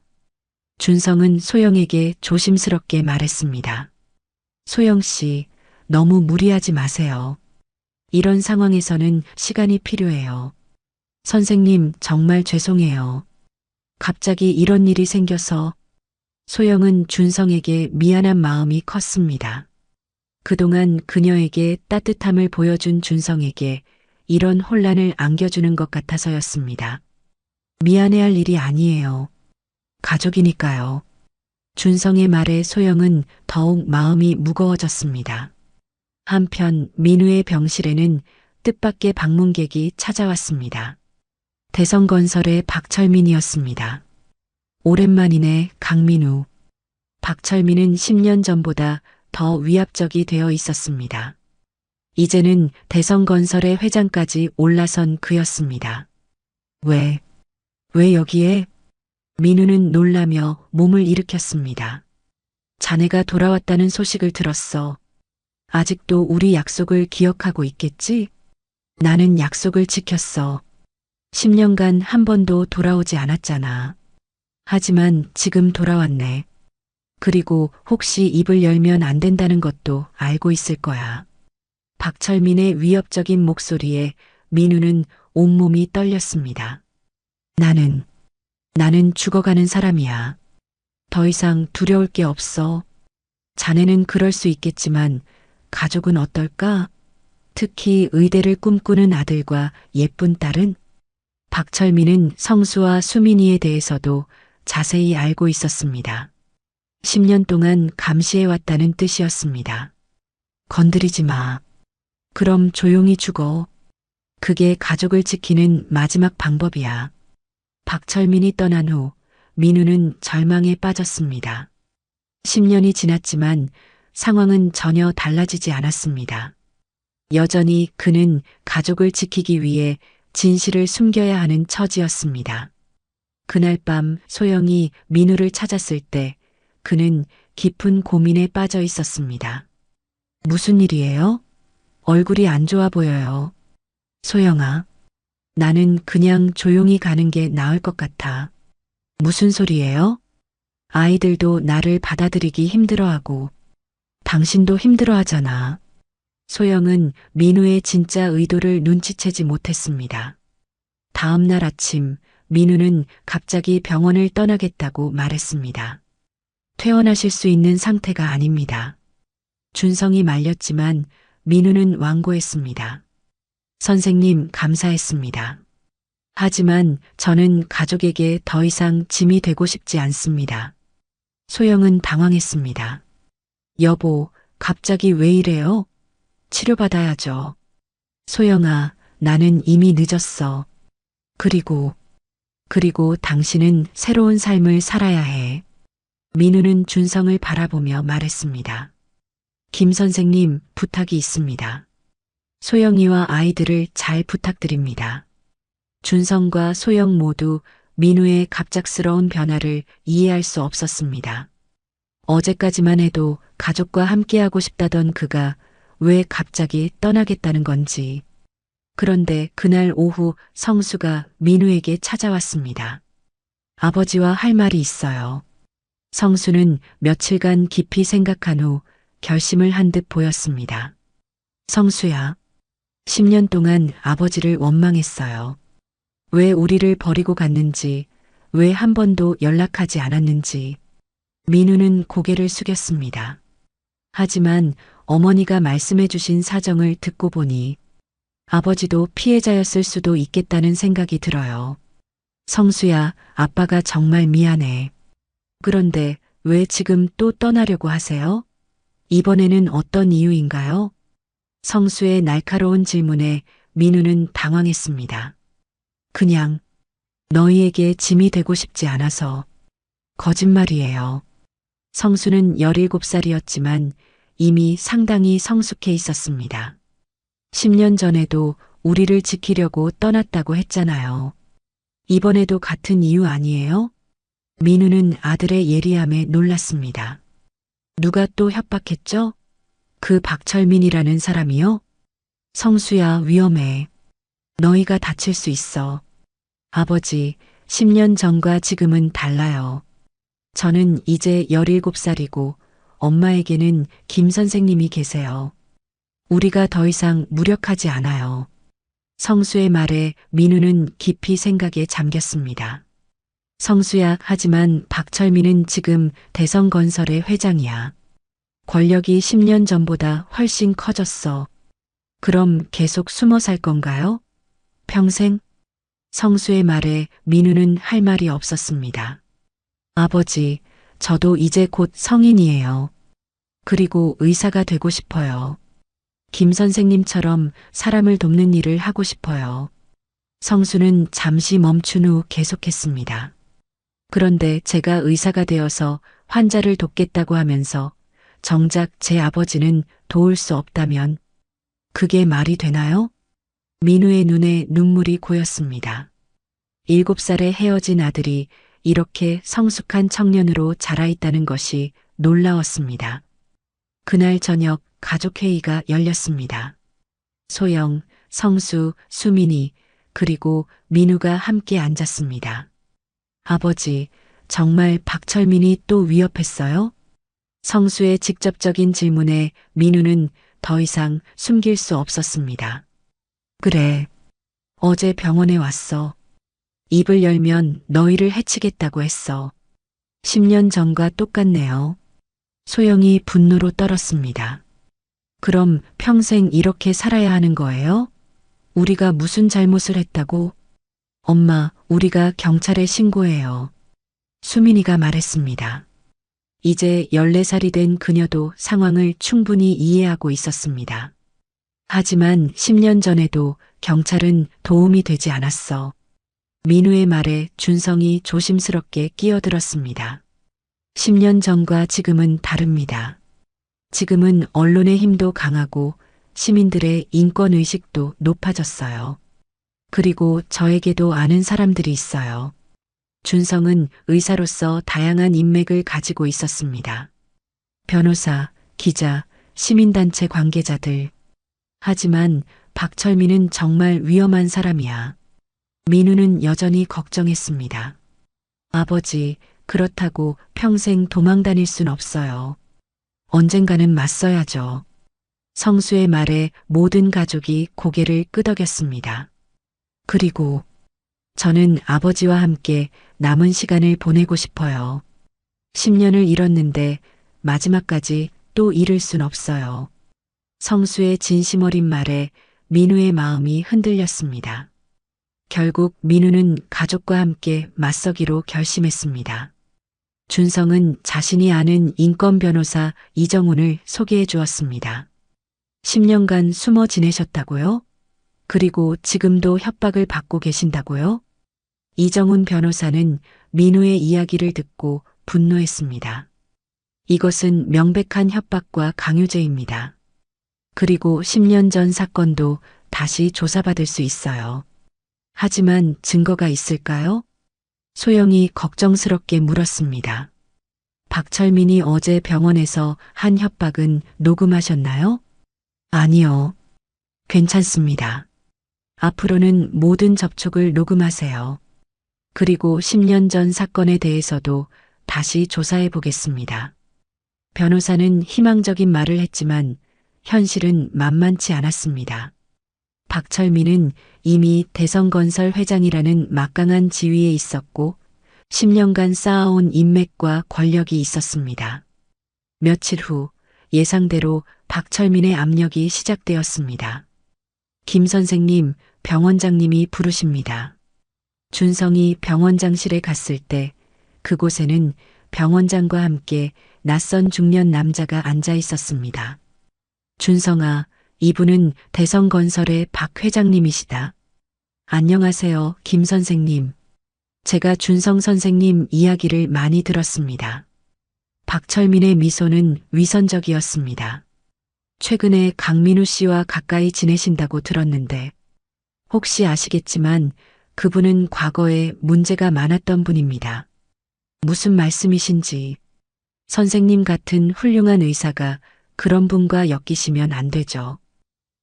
준성은 소영에게 조심스럽게 말했습니다. 소영 씨, 너무 무리하지 마세요. 이런 상황에서는 시간이 필요해요. 선생님, 정말 죄송해요. 갑자기 이런 일이 생겨서. 소영은 준성에게 미안한 마음이 컸습니다. 그동안 그녀에게 따뜻함을 보여준 준성에게 이런 혼란을 안겨주는 것 같아서였습니다. 미안해할 일이 아니에요. 가족이니까요. 준성의 말에 소영은 더욱 마음이 무거워졌습니다. 한편 민우의 병실에는 뜻밖의 방문객이 찾아왔습니다. 대성건설의 박철민이었습니다. 오랜만이네, 강민우. 박철민은 10년 전보다 더 위압적이 되어 있었습니다. 이제는 대성건설의 회장까지 올라선 그였습니다. 왜 여기에? 민우는 놀라며 몸을 일으켰습니다. 자네가 돌아왔다는 소식을 들었어. 아직도 우리 약속을 기억하고 있겠지? 나는 약속을 지켰어. 10년간 한 번도 돌아오지 않았잖아. 하지만 지금 돌아왔네. 그리고 혹시 입을 열면 안 된다는 것도 알고 있을 거야. 박철민의 위협적인 목소리에 민우는 온몸이 떨렸습니다. 나는 죽어가는 사람이야. 더 이상 두려울 게 없어. 자네는 그럴 수 있겠지만 가족은 어떨까? 특히 의대를 꿈꾸는 아들과 예쁜 딸은? 박철민은 성수와 수민이에 대해서도 자세히 알고 있었습니다. 10년 동안 감시해왔다는 뜻이었습니다. 건드리지 마. 그럼 조용히 죽어. 그게 가족을 지키는 마지막 방법이야. 박철민이 떠난 후 민우는 절망에 빠졌습니다. 10년이 지났지만 상황은 전혀 달라지지 않았습니다. 여전히 그는 가족을 지키기 위해 진실을 숨겨야 하는 처지였습니다. 그날 밤 소영이 민우를 찾았을 때 그는 깊은 고민에 빠져 있었습니다. 무슨 일이에요? 얼굴이 안 좋아 보여요. 소영아, 나는 그냥 조용히 가는 게 나을 것 같아. 무슨 소리예요? 아이들도 나를 받아들이기 힘들어하고 당신도 힘들어하잖아. 소영은 민우의 진짜 의도를 눈치채지 못했습니다. 다음 날 아침 민우는 갑자기 병원을 떠나겠다고 말했습니다. 퇴원하실 수 있는 상태가 아닙니다. 준성이 말렸지만 민우는 완고했습니다. 선생님, 감사했습니다. 하지만 저는 가족에게 더 이상 짐이 되고 싶지 않습니다. 소영은 당황했습니다. 여보, 갑자기 왜 이래요? 치료받아야죠. 소영아, 나는 이미 늦었어. 그리고 당신은 새로운 삶을 살아야 해. 민우는 준성을 바라보며 말했습니다. 김 선생님, 부탁이 있습니다. 소영이와 아이들을 잘 부탁드립니다. 준성과 소영 모두 민우의 갑작스러운 변화를 이해할 수 없었습니다. 어제까지만 해도 가족과 함께하고 싶다던 그가 왜 갑자기 떠나겠다는 건지. 그런데 그날 오후 성수가 민우에게 찾아왔습니다. 아버지와 할 말이 있어요. 성수는 며칠간 깊이 생각한 후 결심을 한 듯 보였습니다. 성수야, 10년 동안 아버지를 원망했어요. 왜 우리를 버리고 갔는지, 왜 한 번도 연락하지 않았는지. 민우는 고개를 숙였습니다. 하지만 어머니가 말씀해 주신 사정을 듣고 보니 아버지도 피해자였을 수도 있겠다는 생각이 들어요. 성수야, 아빠가 정말 미안해. 그런데 왜 지금 또 떠나려고 하세요? 이번에는 어떤 이유인가요? 성수의 날카로운 질문에 민우는 당황했습니다. 그냥 너희에게 짐이 되고 싶지 않아서. 거짓말이에요. 성수는 17살이었지만 이미 상당히 성숙해 있었습니다. 10년 전에도 우리를 지키려고 떠났다고 했잖아요. 이번에도 같은 이유 아니에요? 민우는 아들의 예리함에 놀랐습니다. 누가 또 협박했죠? 그 박철민이라는 사람이요? 성수야, 위험해. 너희가 다칠 수 있어. 아버지, 10년 전과 지금은 달라요. 저는 이제 17살이고 엄마에게는 김 선생님이 계세요. 우리가 더 이상 무력하지 않아요. 성수의 말에 민우는 깊이 생각에 잠겼습니다. 성수야, 하지만 박철민은 지금 대성건설의 회장이야. 권력이 10년 전보다 훨씬 커졌어. 그럼 계속 숨어 살 건가요? 평생? 성수의 말에 민우는 할 말이 없었습니다. 아버지, 저도 이제 곧 성인이에요. 그리고 의사가 되고 싶어요. 김 선생님처럼 사람을 돕는 일을 하고 싶어요. 성수는 잠시 멈춘 후 계속했습니다. 그런데 제가 의사가 되어서 환자를 돕겠다고 하면서 정작 제 아버지는 도울 수 없다면 그게 말이 되나요? 민우의 눈에 눈물이 고였습니다. 7살에 헤어진 아들이 이렇게 성숙한 청년으로 자라있다는 것이 놀라웠습니다. 그날 저녁 가족회의가 열렸습니다. 소영, 성수, 수민이, 그리고 민우가 함께 앉았습니다. 아버지, 정말 박철민이 또 위협했어요? 성수의 직접적인 질문에 민우는 더 이상 숨길 수 없었습니다. 그래. 어제 병원에 왔어. 입을 열면 너희를 해치겠다고 했어. 10년 전과 똑같네요. 소영이 분노로 떨었습니다. 그럼 평생 이렇게 살아야 하는 거예요? 우리가 무슨 잘못을 했다고? 엄마, 우리가 경찰에 신고해요. 수민이가 말했습니다. 이제 14살이 된 그녀도 상황을 충분히 이해하고 있었습니다. 하지만 10년 전에도 경찰은 도움이 되지 않았어. 민우의 말에 준성이 조심스럽게 끼어들었습니다. 10년 전과 지금은 다릅니다. 지금은 언론의 힘도 강하고 시민들의 인권의식도 높아졌어요. 그리고 저에게도 아는 사람들이 있어요. 준성은 의사로서 다양한 인맥을 가지고 있었습니다. 변호사, 기자, 시민단체 관계자들. 하지만 박철민은 정말 위험한 사람이야. 민우는 여전히 걱정했습니다. 아버지, 그렇다고 평생 도망 다닐 순 없어요. 언젠가는 맞서야죠. 성수의 말에 모든 가족이 고개를 끄덕였습니다. 그리고 저는 아버지와 함께 남은 시간을 보내고 싶어요. 10년을 잃었는데 마지막까지 또 잃을 순 없어요. 성수의 진심 어린 말에 민우의 마음이 흔들렸습니다. 결국 민우는 가족과 함께 맞서기로 결심했습니다. 준성은 자신이 아는 인권 변호사 이정훈을 소개해 주었습니다. 10년간 숨어 지내셨다고요? 그리고 지금도 협박을 받고 계신다고요? 이정훈 변호사는 민우의 이야기를 듣고 분노했습니다. 이것은 명백한 협박과 강요죄입니다. 그리고 10년 전 사건도 다시 조사받을 수 있어요. 하지만 증거가 있을까요? 소영이 걱정스럽게 물었습니다. 박철민이 어제 병원에서 한 협박은 녹음하셨나요? 아니요. 괜찮습니다. 앞으로는 모든 접촉을 녹음하세요. 그리고 10년 전 사건에 대해서도 다시 조사해 보겠습니다. 변호사는 희망적인 말을 했지만 현실은 만만치 않았습니다. 박철민은 이미 대성건설 회장이라는 막강한 지위에 있었고 10년간 쌓아온 인맥과 권력이 있었습니다. 며칠 후 예상대로 박철민의 압력이 시작되었습니다. 김 선생님, 병원장님이 부르십니다. 준성이 병원장실에 갔을 때 그곳에는 병원장과 함께 낯선 중년 남자가 앉아 있었습니다. 준성아, 이분은 대성건설의 박 회장님이시다. 안녕하세요, 김 선생님. 제가 준성 선생님 이야기를 많이 들었습니다. 박철민의 미소는 위선적이었습니다. 최근에 강민우 씨와 가까이 지내신다고 들었는데 혹시 아시겠지만 그분은 과거에 문제가 많았던 분입니다. 무슨 말씀이신지. 선생님 같은 훌륭한 의사가 그런 분과 엮이시면 안 되죠.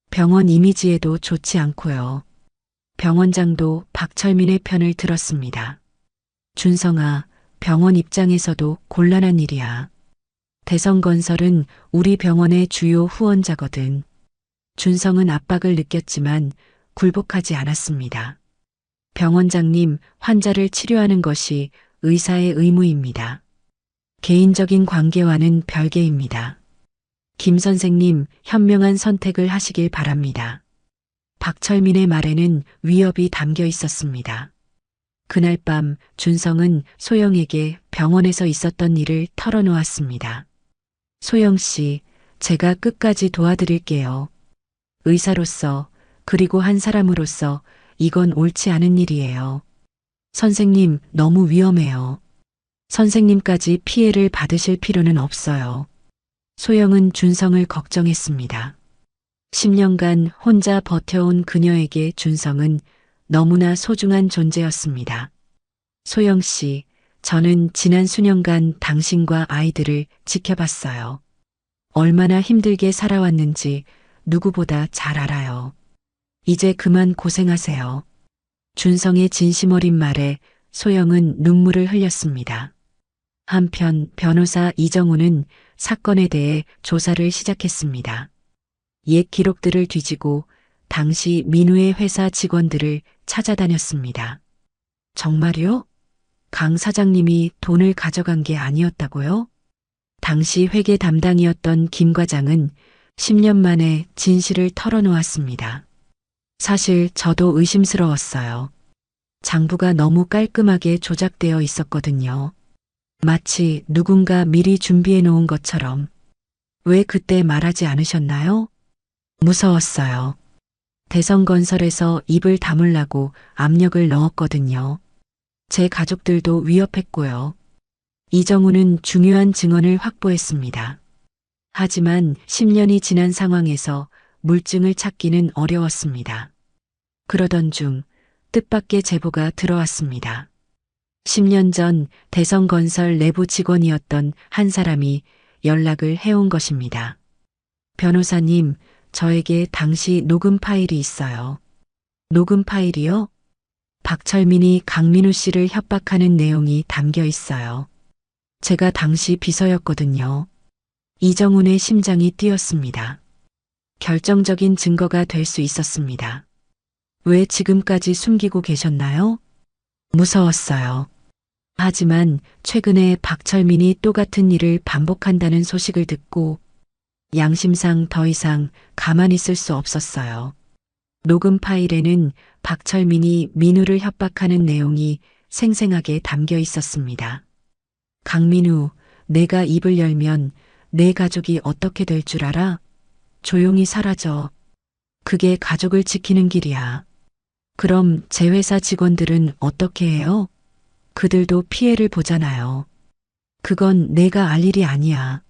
병원 이미지에도 좋지 않고요. 병원장도 박철민의 편을 들었습니다. 준성아, 병원 입장에서도 곤란한 일이야. 대성건설은 우리 병원의 주요 후원자거든. 준성은 압박을 느꼈지만 굴복하지 않았습니다. 병원장님, 환자를 치료하는 것이 의사의 의무입니다. 개인적인 관계와는 별개입니다. 김 선생님, 현명한 선택을 하시길 바랍니다. 박철민의 말에는 위협이 담겨 있었습니다. 그날 밤 준성은 소영에게 병원에서 있었던 일을 털어놓았습니다. 소영 씨, 제가 끝까지 도와드릴게요. 의사로서, 그리고 한 사람으로서 이건 옳지 않은 일이에요. 선생님, 너무 위험해요. 선생님까지 피해를 받으실 필요는 없어요. 소영은 준성을 걱정했습니다. 10년간 혼자 버텨온 그녀에게 준성은 너무나 소중한 존재였습니다. 소영 씨, 저는 지난 수년간 당신과 아이들을 지켜봤어요. 얼마나 힘들게 살아왔는지 누구보다 잘 알아요. 이제 그만 고생하세요. 준성의 진심 어린 말에 소영은 눈물을 흘렸습니다. 한편 변호사 이정우는 사건에 대해 조사를 시작했습니다. 옛 기록들을 뒤지고 당시 민우의 회사 직원들을 찾아다녔습니다. 정말요? 강 사장님이 돈을 가져간 게 아니었다고요? 당시 회계 담당이었던 김 과장은 10년 만에 진실을 털어놓았습니다. 사실 저도 의심스러웠어요. 장부가 너무 깔끔하게 조작되어 있었거든요. 마치 누군가 미리 준비해 놓은 것처럼. 왜 그때 말하지 않으셨나요? 무서웠어요. 대성건설에서 입을 다물라고 압력을 넣었거든요. 제 가족들도 위협했고요. 이정우는 중요한 증언을 확보했습니다. 하지만 10년이 지난 상황에서 물증을 찾기는 어려웠습니다. 그러던 중 뜻밖의 제보가 들어왔습니다. 10년 전 대성건설 내부 직원이었던 한 사람이 연락을 해온 것입니다. 변호사님, 저에게 당시 녹음 파일이 있어요. 녹음 파일이요? 박철민이 강민우 씨를 협박하는 내용이 담겨 있어요. 제가 당시 비서였거든요. 이정훈의 심장이 뛰었습니다. 결정적인 증거가 될 수 있었습니다. 왜 지금까지 숨기고 계셨나요? 무서웠어요. 하지만 최근에 박철민이 또 같은 일을 반복한다는 소식을 듣고 양심상 더 이상 가만히 있을 수 없었어요. 녹음 파일에는 박철민이 민우를 협박하는 내용이 생생하게 담겨 있었습니다. 강민우, 내가 입을 열면 내 가족이 어떻게 될 줄 알아? 조용히 사라져. 그게 가족을 지키는 길이야. 그럼 제 회사 직원들은 어떻게 해요? 그들도 피해를 보잖아요. 그건 내가 알 일이 아니야.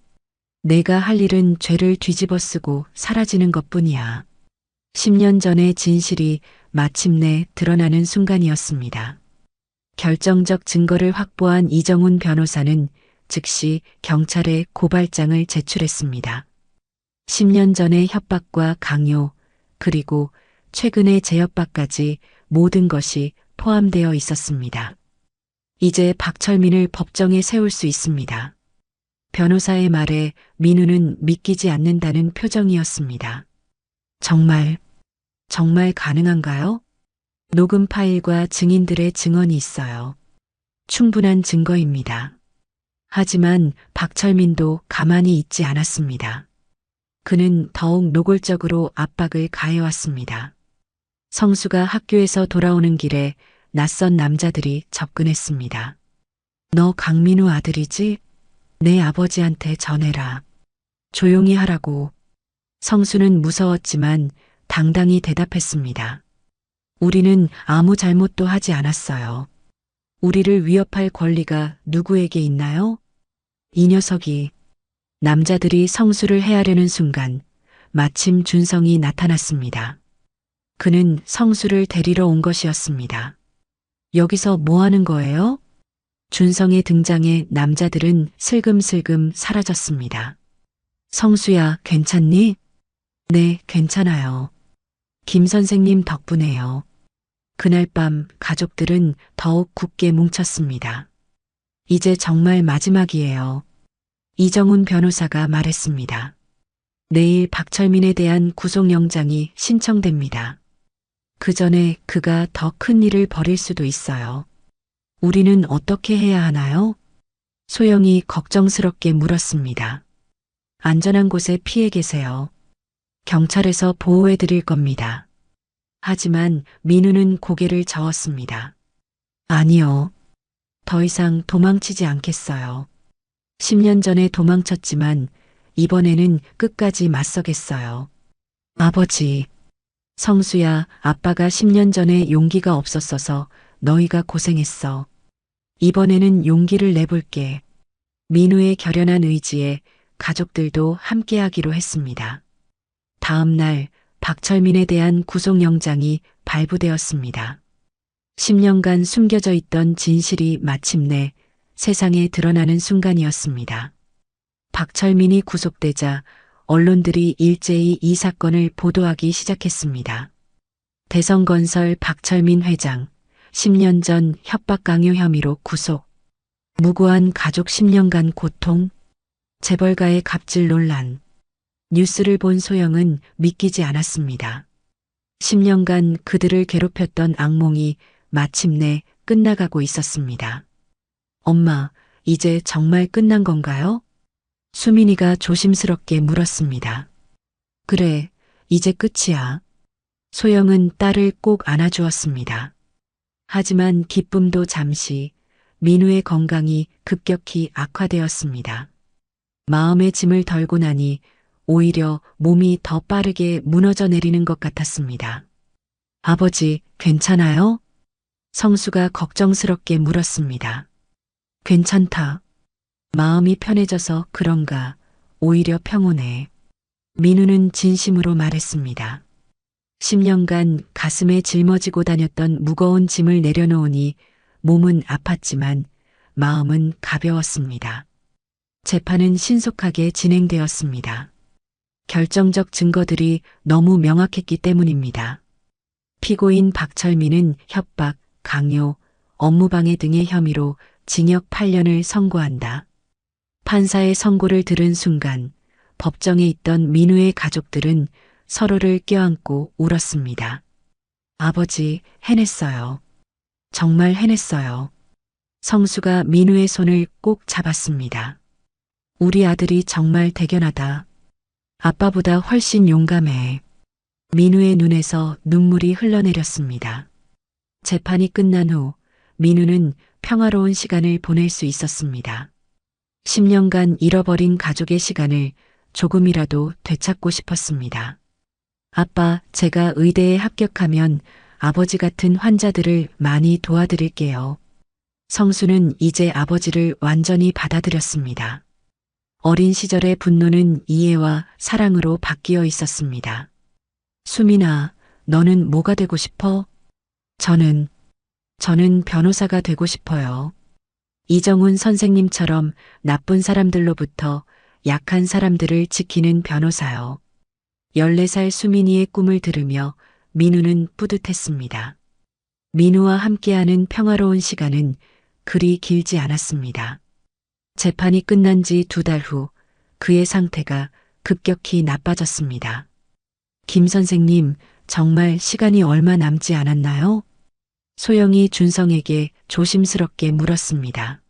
내가 할 일은 죄를 뒤집어 쓰고 사라지는 것뿐이야. 10년 전의 진실이 마침내 드러나는 순간이었습니다. 결정적 증거를 확보한 이정훈 변호사는 즉시 경찰에 고발장을 제출했습니다. 10년 전의 협박과 강요, 그리고 최근의 재협박까지 모든 것이 포함되어 있었습니다. 이제 박철민을 법정에 세울 수 있습니다. 변호사의 말에 민우는 믿기지 않는다는 표정이었습니다. 정말 가능한가요? 녹음 파일과 증인들의 증언이 있어요. 충분한 증거입니다. 하지만 박철민도 가만히 있지 않았습니다. 그는 더욱 노골적으로 압박을 가해왔습니다. 성수가 학교에서 돌아오는 길에 낯선 남자들이 접근했습니다. 너 강민우 아들이지? 내 아버지한테 전해라. 조용히 하라고. 성수는 무서웠지만 당당히 대답했습니다. 우리는 아무 잘못도 하지 않았어요. 우리를 위협할 권리가 누구에게 있나요? 이 녀석이. 남자들이 성수를 해하려는 순간 마침 준성이 나타났습니다. 그는 성수를 데리러 온 것이었습니다. 여기서 뭐 하는 거예요? 준성의 등장에 남자들은 슬금슬금 사라졌습니다. 성수야, 괜찮니? 네, 괜찮아요. 김 선생님 덕분에요. 그날 밤 가족들은 더욱 굳게 뭉쳤습니다. 이제 정말 마지막이에요. 이정훈 변호사가 말했습니다. 내일 박철민에 대한 구속영장이 신청됩니다. 그 전에 그가 더 큰 일을 벌일 수도 있어요. 우리는 어떻게 해야 하나요? 소영이 걱정스럽게 물었습니다. 안전한 곳에 피해 계세요. 경찰에서 보호해 드릴 겁니다. 하지만 민우는 고개를 저었습니다. 아니요. 더 이상 도망치지 않겠어요. 10년 전에 도망쳤지만 이번에는 끝까지 맞서겠어요. 아버지. 성수야, 아빠가 10년 전에 용기가 없었어서 너희가 고생했어. 이번에는 용기를 내볼게. 민우의 결연한 의지에 가족들도 함께하기로 했습니다. 다음 날 박철민에 대한 구속영장이 발부되었습니다. 10년간 숨겨져 있던 진실이 마침내 세상에 드러나는 순간이었습니다. 박철민이 구속되자 언론들이 일제히 이 사건을 보도하기 시작했습니다. 대성건설 박철민 회장, 10년 전 협박 강요 혐의로 구속. 무고한 가족 10년간 고통. 재벌가의 갑질 논란. 뉴스를 본 소영은 믿기지 않았습니다. 10년간 그들을 괴롭혔던 악몽이 마침내 끝나가고 있었습니다. 엄마, 이제 정말 끝난 건가요? 수민이가 조심스럽게 물었습니다. 그래, 이제 끝이야. 소영은 딸을 꼭 안아주었습니다. 하지만 기쁨도 잠시, 민우의 건강이 급격히 악화되었습니다. 마음의 짐을 덜고 나니 오히려 몸이 더 빠르게 무너져 내리는 것 같았습니다. 아버지, 괜찮아요? 성수가 걱정스럽게 물었습니다. 괜찮다. 마음이 편해져서 그런가, 오히려 평온해. 민우는 진심으로 말했습니다. 10년간 가슴에 짊어지고 다녔던 무거운 짐을 내려놓으니 몸은 아팠지만 마음은 가벼웠습니다. 재판은 신속하게 진행되었습니다. 결정적 증거들이 너무 명확했기 때문입니다. 피고인 박철민은 협박, 강요, 업무방해 등의 혐의로 징역 8년을 선고한다. 판사의 선고를 들은 순간 법정에 있던 민우의 가족들은 서로를 껴안고 울었습니다. 아버지, 해냈어요. 정말 해냈어요. 성수가 민우의 손을 꼭 잡았습니다. 우리 아들이 정말 대견하다. 아빠보다 훨씬 용감해. 민우의 눈에서 눈물이 흘러내렸습니다. 재판이 끝난 후 민우는 평화로운 시간을 보낼 수 있었습니다. 10년간 잃어버린 가족의 시간을 조금이라도 되찾고 싶었습니다. 아빠, 제가 의대에 합격하면 아버지 같은 환자들을 많이 도와드릴게요. 성수는 이제 아버지를 완전히 받아들였습니다. 어린 시절의 분노는 이해와 사랑으로 바뀌어 있었습니다. 수민아, 너는 뭐가 되고 싶어? 저는 변호사가 되고 싶어요. 이정훈 선생님처럼 나쁜 사람들로부터 약한 사람들을 지키는 변호사요. 14살 수민이의 꿈을 들으며 민우는 뿌듯했습니다. 민우와 함께하는 평화로운 시간은 그리 길지 않았습니다. 재판이 끝난 지 2달 후 그의 상태가 급격히 나빠졌습니다. 김 선생님, 정말 시간이 얼마 남지 않았나요? 소영이 준성에게 조심스럽게 물었습니다.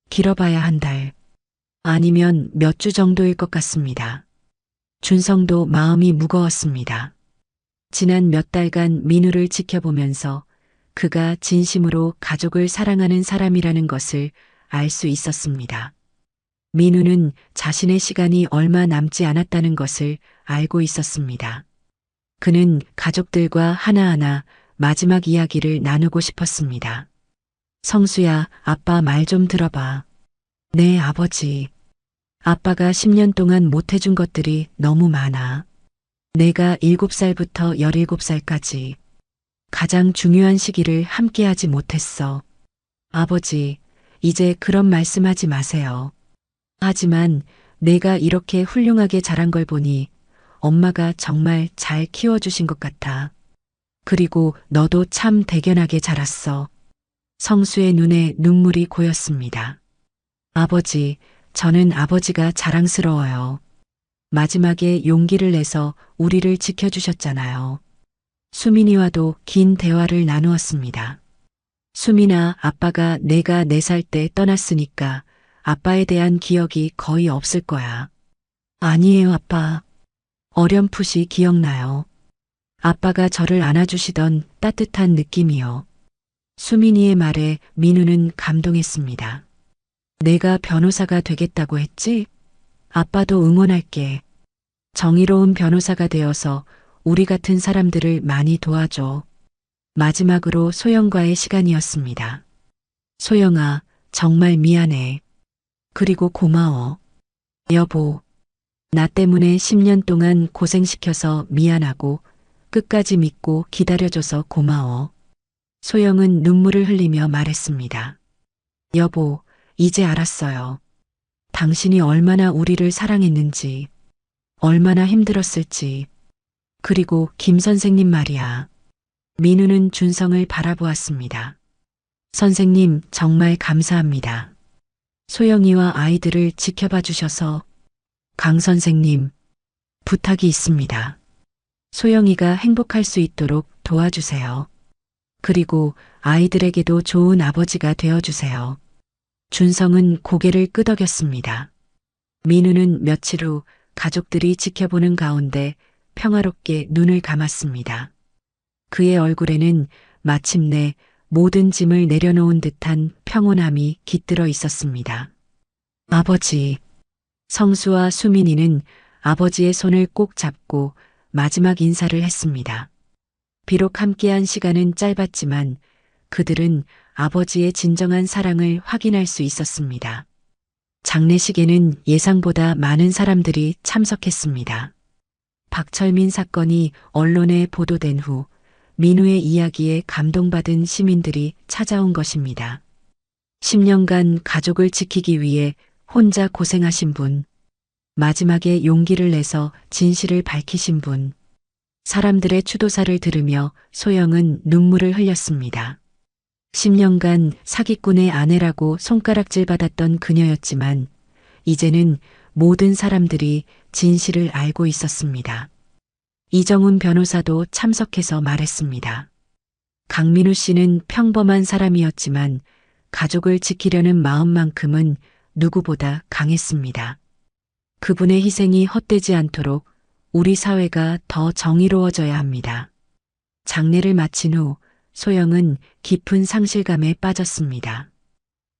길어봐야 한 달, 아니면 몇 주 정도일 것 같습니다. 준성도 마음이 무거웠습니다. 지난 몇 달간 민우를 지켜보면서 그가 진심으로 가족을 사랑하는 사람이라는 것을 알 수 있었습니다. 민우는 자신의 시간이 얼마 남지 않았다는 것을 알고 있었습니다. 그는 가족들과 하나하나 마지막 이야기를 나누고 싶었습니다. 성수야, 아빠 말 좀 들어봐. 네, 아버지. 아빠가 10년 동안 못해준 것들이 너무 많아. 내가 7살부터 17살까지 가장 중요한 시기를 함께하지 못했어. 아버지, 이제 그런 말씀하지 마세요. 하지만 내가 이렇게 훌륭하게 자란 걸 보니 엄마가 정말 잘 키워주신 것 같아. 그리고 너도 참 대견하게 자랐어. 성수의 눈에 눈물이 고였습니다. 아버지, 저는 아버지가 자랑스러워요. 마지막에 용기를 내서 우리를 지켜주셨잖아요. 수민이와도 긴 대화를 나누었습니다. 수민아, 아빠가 내가 4살 때 떠났으니까 아빠에 대한 기억이 거의 없을 거야. 아니에요, 아빠. 어렴풋이 기억나요. 아빠가 저를 안아주시던 따뜻한 느낌이요. 수민이의 말에 민우는 감동했습니다. 내가 변호사가 되겠다고 했지? 아빠도 응원할게. 정의로운 변호사가 되어서 우리 같은 사람들을 많이 도와줘. 마지막으로 소영과의 시간이었습니다. 소영아, 정말 미안해. 그리고 고마워. 여보, 나 때문에 10년 동안 고생시켜서 미안하고 끝까지 믿고 기다려줘서 고마워. 소영은 눈물을 흘리며 말했습니다. 여보, 이제 알았어요. 당신이 얼마나 우리를 사랑했는지, 얼마나 힘들었을지. 그리고 김 선생님 말이야. 민우는 준성을 바라보았습니다. 선생님, 정말 감사합니다. 소영이와 아이들을 지켜봐 주셔서. 강 선생님, 부탁이 있습니다. 소영이가 행복할 수 있도록 도와주세요. 그리고 아이들에게도 좋은 아버지가 되어주세요. 준성은 고개를 끄덕였습니다. 민우는 며칠 후 가족들이 지켜보는 가운데 평화롭게 눈을 감았습니다. 그의 얼굴에는 마침내 모든 짐을 내려놓은 듯한 평온함이 깃들어 있었습니다. 아버지. 성수와 수민이는 아버지의 손을 꼭 잡고 마지막 인사를 했습니다. 비록 함께한 시간은 짧았지만 그들은 아버지의 진정한 사랑을 확인할 수 있었습니다. 장례식에는 예상보다 많은 사람들이 참석했습니다. 박철민 사건이 언론에 보도된 후 민우의 이야기에 감동받은 시민들이 찾아온 것입니다. 10년간 가족을 지키기 위해 혼자 고생하신 분, 마지막에 용기를 내서 진실을 밝히신 분, 사람들의 추도사를 들으며 소영은 눈물을 흘렸습니다. 10년간 사기꾼의 아내라고 손가락질 받았던 그녀였지만 이제는 모든 사람들이 진실을 알고 있었습니다. 이정훈 변호사도 참석해서 말했습니다. 강민우 씨는 평범한 사람이었지만 가족을 지키려는 마음만큼은 누구보다 강했습니다. 그분의 희생이 헛되지 않도록 우리 사회가 더 정의로워져야 합니다. 장례를 마친 후 소영은 깊은 상실감에 빠졌습니다.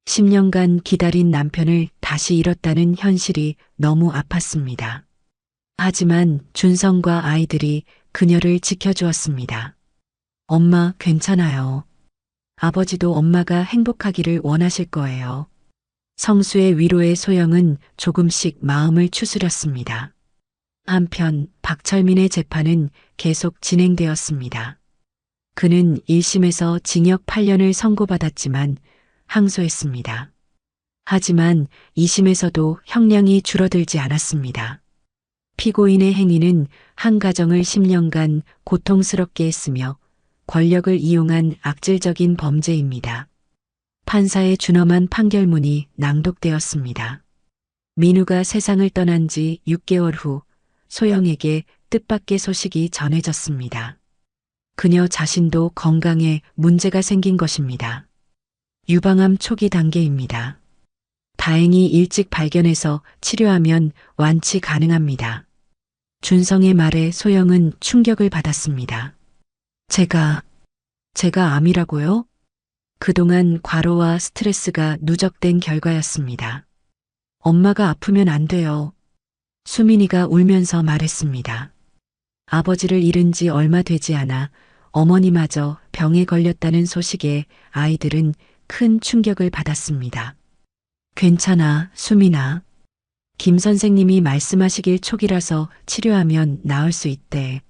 10년간 기다린 남편을 다시 잃었다는 현실이 너무 아팠습니다. 하지만 준성과 아이들이 그녀를 지켜주었습니다. 엄마, 괜찮아요. 아버지도 엄마가 행복하기를 원하실 거예요. 성수의 위로에 소영은 조금씩 마음을 추스렸습니다. 한편 박철민의 재판은 계속 진행되었습니다. 그는 1심에서 징역 8년을 선고받았지만 항소했습니다. 하지만 2심에서도 형량이 줄어들지 않았습니다. 피고인의 행위는 한 가정을 10년간 고통스럽게 했으며 권력을 이용한 악질적인 범죄입니다. 판사의 준엄한 판결문이 낭독되었습니다. 민우가 세상을 떠난 지 6개월 후 소영에게 뜻밖의 소식이 전해졌습니다. 그녀 자신도 건강에 문제가 생긴 것입니다. 유방암 초기 단계입니다. 다행히 일찍 발견해서 치료하면 완치 가능합니다. 준성의 말에 소영은 충격을 받았습니다. 제가 암이라고요? 그동안 과로와 스트레스가 누적된 결과였습니다. 엄마가 아프면 안 돼요. 수민이가 울면서 말했습니다. 아버지를 잃은 지 얼마 되지 않아 어머니마저 병에 걸렸다는 소식에 아이들은 큰 충격을 받았습니다. 괜찮아, 수민아. 김 선생님이 말씀하시길 촉이라서 치료하면 나을 수 있대.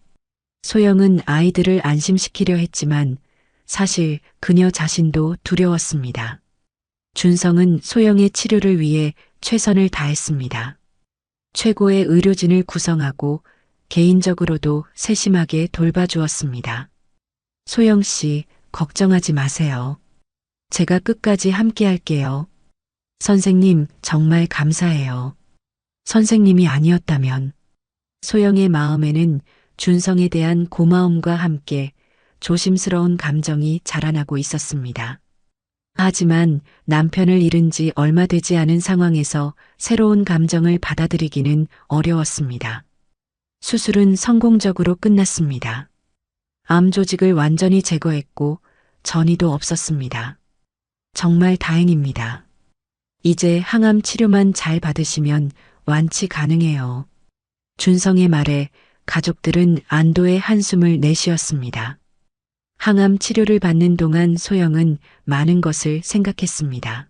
소영은 아이들을 안심시키려 했지만 사실 그녀 자신도 두려웠습니다. 준성은 소영의 치료를 위해 최선을 다했습니다. 최고의 의료진을 구성하고 개인적으로도 세심하게 돌봐주었습니다. 소영 씨, 걱정하지 마세요. 제가 끝까지 함께 할게요. 선생님, 정말 감사해요. 선생님이 아니었다면 소영의 마음에는 준성에 대한 고마움과 함께 조심스러운 감정이 자라나고 있었습니다. 하지만 남편을 잃은 지 얼마 되지 않은 상황에서 새로운 감정을 받아들이기는 어려웠습니다. 수술은 성공적으로 끝났습니다. 암 조직을 완전히 제거했고 전이도 없었습니다. 정말 다행입니다. 이제 항암 치료만 잘 받으시면 완치 가능해요. 준성의 말에 가족들은 안도의 한숨을 내쉬었습니다. 항암 치료를 받는 동안 소영은 많은 것을 생각했습니다.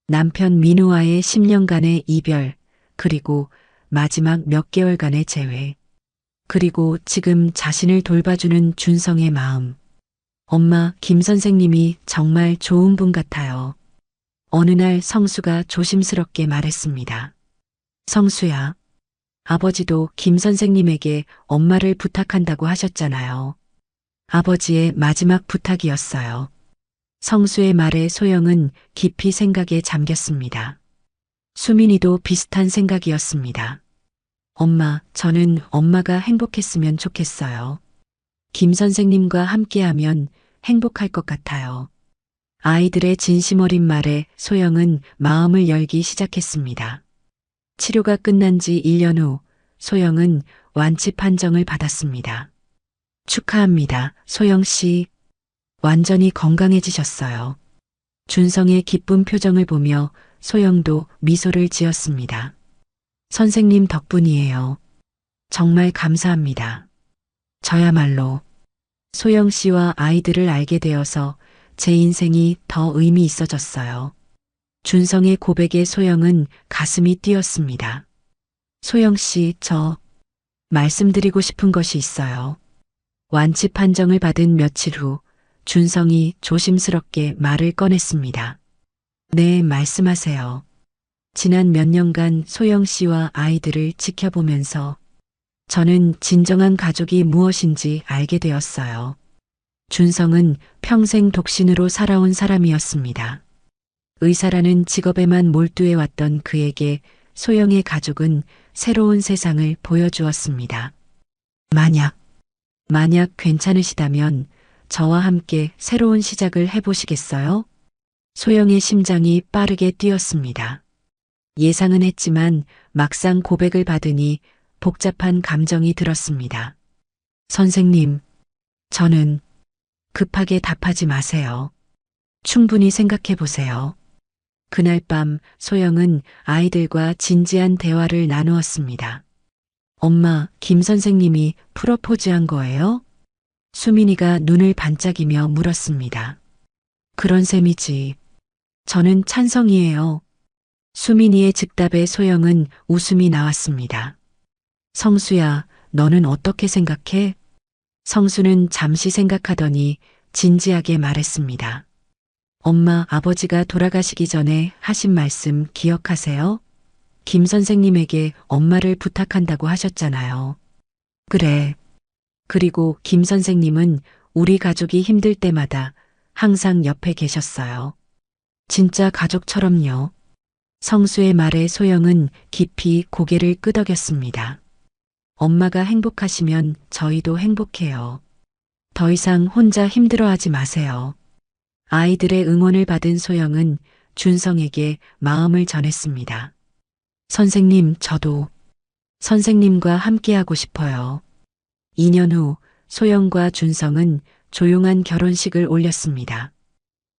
남편 민우와의 10년간의 이별, 그리고 마지막 몇 개월간의 재회, 그리고 지금 자신을 돌봐주는 준성의 마음. 엄마, 김 선생님이 정말 좋은 분 같아요. 어느 날 성수가 조심스럽게 말했습니다. 성수야, 아버지도 김 선생님에게 엄마를 부탁한다고 하셨잖아요. 아버지의 마지막 부탁이었어요. 성수의 말에 소영은 깊이 생각에 잠겼습니다. 수민이도 비슷한 생각이었습니다. 엄마, 저는 엄마가 행복했으면 좋겠어요. 김 선생님과 함께하면 행복할 것 같아요. 아이들의 진심 어린 말에 소영은 마음을 열기 시작했습니다. 치료가 끝난 지 1년 후 소영은 완치 판정을 받았습니다. 축하합니다, 소영 씨. 완전히 건강해지셨어요. 준성의 기쁜 표정을 보며 소영도 미소를 지었습니다. 선생님 덕분이에요. 정말 감사합니다. 저야말로 소영 씨와 아이들을 알게 되어서 제 인생이 더 의미 있어졌어요. 준성의 고백에 소영은 가슴이 뛰었습니다. 소영 씨, 저 말씀드리고 싶은 것이 있어요. 완치 판정을 받은 며칠 후 준성이 조심스럽게 말을 꺼냈습니다. 네, 말씀하세요. 지난 몇 년간 소영 씨와 아이들을 지켜보면서 저는 진정한 가족이 무엇인지 알게 되었어요. 준성은 평생 독신으로 살아온 사람이었습니다. 의사라는 직업에만 몰두해왔던 그에게 소영의 가족은 새로운 세상을 보여주었습니다. 만약 괜찮으시다면 저와 함께 새로운 시작을 해보시겠어요? 소영의 심장이 빠르게 뛰었습니다. 예상은 했지만 막상 고백을 받으니 복잡한 감정이 들었습니다. 선생님, 저는 급하게 답하지 마세요. 충분히 생각해 보세요. 그날 밤 소영은 아이들과 진지한 대화를 나누었습니다. 엄마, 김 선생님이 프로포즈한 거예요? 수민이가 눈을 반짝이며 물었습니다. 그런 셈이지. 저는 찬성이에요. 수민이의 즉답에 소영은 웃음이 나왔습니다. 성수야, 너는 어떻게 생각해? 성수는 잠시 생각하더니 진지하게 말했습니다. 엄마, 아버지가 돌아가시기 전에 하신 말씀 기억하세요? 김 선생님에게 엄마를 부탁한다고 하셨잖아요. 그래. 그리고 김 선생님은 우리 가족이 힘들 때마다 항상 옆에 계셨어요. 진짜 가족처럼요. 성수의 말에 소영은 깊이 고개를 끄덕였습니다. 엄마가 행복하시면 저희도 행복해요. 더 이상 혼자 힘들어하지 마세요. 아이들의 응원을 받은 소영은 준성에게 마음을 전했습니다. 선생님, 저도 선생님과 함께하고 싶어요. 2년 후 소영과 준성은 조용한 결혼식을 올렸습니다.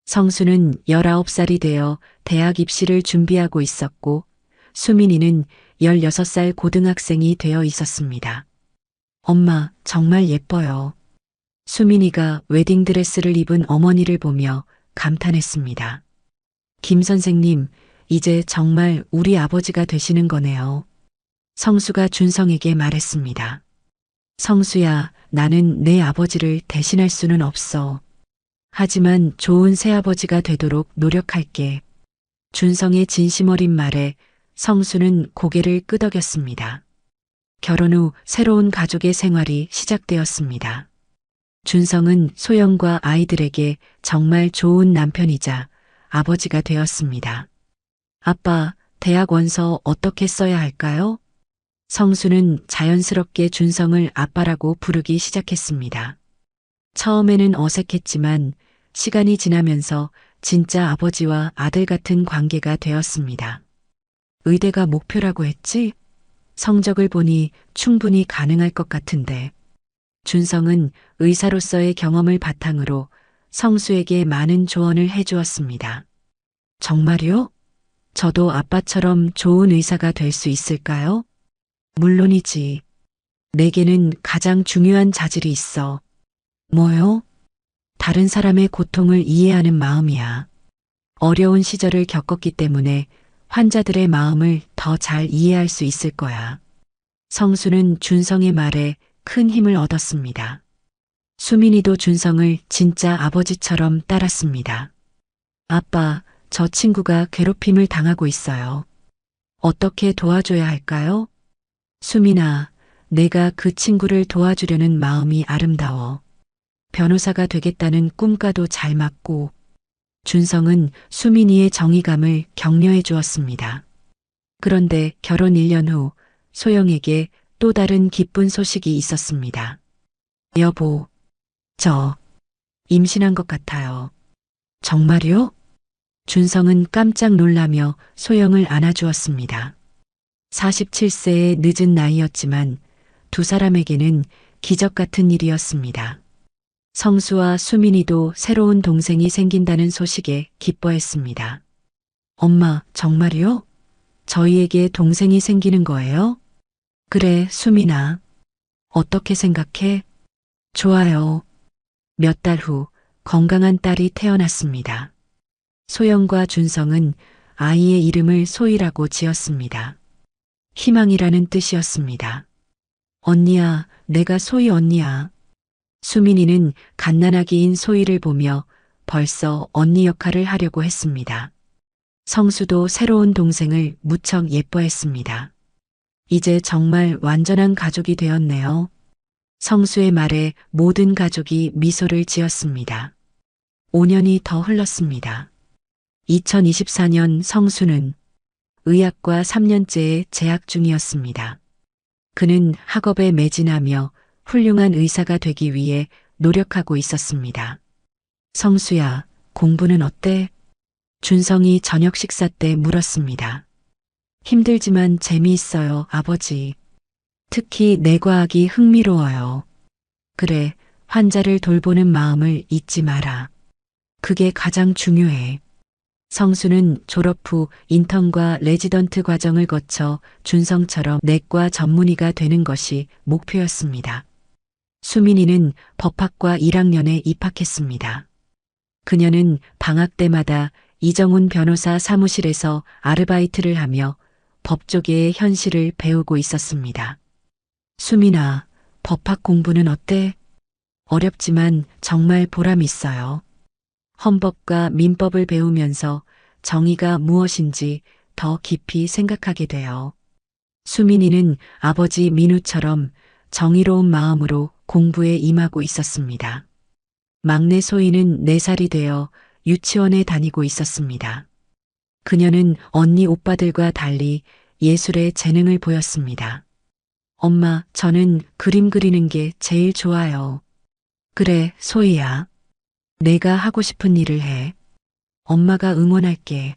성수는 19살이 되어 대학 입시를 준비하고 있었고 수민이는 16살 고등학생이 되어 있었습니다. 엄마, 정말 예뻐요. 수민이가 웨딩드레스를 입은 어머니를 보며 감탄했습니다. 김 선생님, 이제 정말 우리 아버지가 되시는 거네요. 성수가 준성에게 말했습니다. 성수야, 나는 내 아버지를 대신할 수는 없어. 하지만 좋은 새아버지가 되도록 노력할게. 준성의 진심 어린 말에 성수는 고개를 끄덕였습니다. 결혼 후 새로운 가족의 생활이 시작되었습니다. 준성은 소영과 아이들에게 정말 좋은 남편이자 아버지가 되었습니다. 아빠, 대학 원서 어떻게 써야 할까요? 성수는 자연스럽게 준성을 아빠라고 부르기 시작했습니다. 처음에는 어색했지만 시간이 지나면서 진짜 아버지와 아들 같은 관계가 되었습니다. 의대가 목표라고 했지? 성적을 보니 충분히 가능할 것 같은데. 준성은 의사로서의 경험을 바탕으로 성수에게 많은 조언을 해주었습니다. 정말요? 저도 아빠처럼 좋은 의사가 될 수 있을까요? 물론이지. 내게는 가장 중요한 자질이 있어. 뭐요? 다른 사람의 고통을 이해하는 마음이야. 어려운 시절을 겪었기 때문에 환자들의 마음을 더 잘 이해할 수 있을 거야. 성수는 준성의 말에 큰 힘을 얻었습니다. 수민이도 준성을 진짜 아버지처럼 따랐습니다. 아빠, 저 친구가 괴롭힘을 당하고 있어요. 어떻게 도와줘야 할까요? 수민아, 내가 그 친구를 도와주려는 마음이 아름다워. 변호사가 되겠다는 꿈과도 잘 맞고. 준성은 수민이의 정의감을 격려해 주었습니다. 그런데 결혼 1년 후 소영에게 또 다른 기쁜 소식이 있었습니다. 여보, 저 임신한 것 같아요. 정말요? 준성은 깜짝 놀라며 소영을 안아주었습니다. 47세의 늦은 나이였지만 두 사람에게는 기적 같은 일이었습니다. 성수와 수민이도 새로운 동생이 생긴다는 소식에 기뻐했습니다. 엄마, 정말요? 저희에게 동생이 생기는 거예요? 그래, 수민아. 어떻게 생각해? 좋아요. 몇 달 후 건강한 딸이 태어났습니다. 소영과 준성은 아이의 이름을 소희라고 지었습니다. 희망이라는 뜻이었습니다. 언니야, 내가 소희 언니야. 수민이는 갓난아기인 소희를 보며 벌써 언니 역할을 하려고 했습니다. 성수도 새로운 동생을 무척 예뻐했습니다. 이제 정말 완전한 가족이 되었네요. 성수의 말에 모든 가족이 미소를 지었습니다. 5년이 더 흘렀습니다. 2024년 성수는 의학과 3년째에 재학 중이었습니다. 그는 학업에 매진하며 훌륭한 의사가 되기 위해 노력하고 있었습니다. 성수야, 공부는 어때? 준성이 저녁 식사 때 물었습니다. 힘들지만 재미있어요, 아버지. 특히 뇌과학이 흥미로워요. 그래, 환자를 돌보는 마음을 잊지 마라. 그게 가장 중요해. 성수는 졸업 후 인턴과 레지던트 과정을 거쳐 준성처럼 내과 전문의가 되는 것이 목표였습니다. 수민이는 법학과 1학년에 입학했습니다. 그녀는 방학 때마다 이정훈 변호사 사무실에서 아르바이트를 하며 법조계의 현실을 배우고 있었습니다. 수민아, 법학 공부는 어때? 어렵지만 정말 보람 있어요. 헌법과 민법을 배우면서 정의가 무엇인지 더 깊이 생각하게 돼요. 수민이는 아버지 민우처럼 정의로운 마음으로 공부에 임하고 있었습니다. 막내 소희는 4살이 되어 유치원에 다니고 있었습니다. 그녀는 언니 오빠들과 달리 예술에 재능을 보였습니다. 엄마, 저는 그림 그리는 게 제일 좋아요. 그래, 소희야. 내가 하고 싶은 일을 해. 엄마가 응원할게.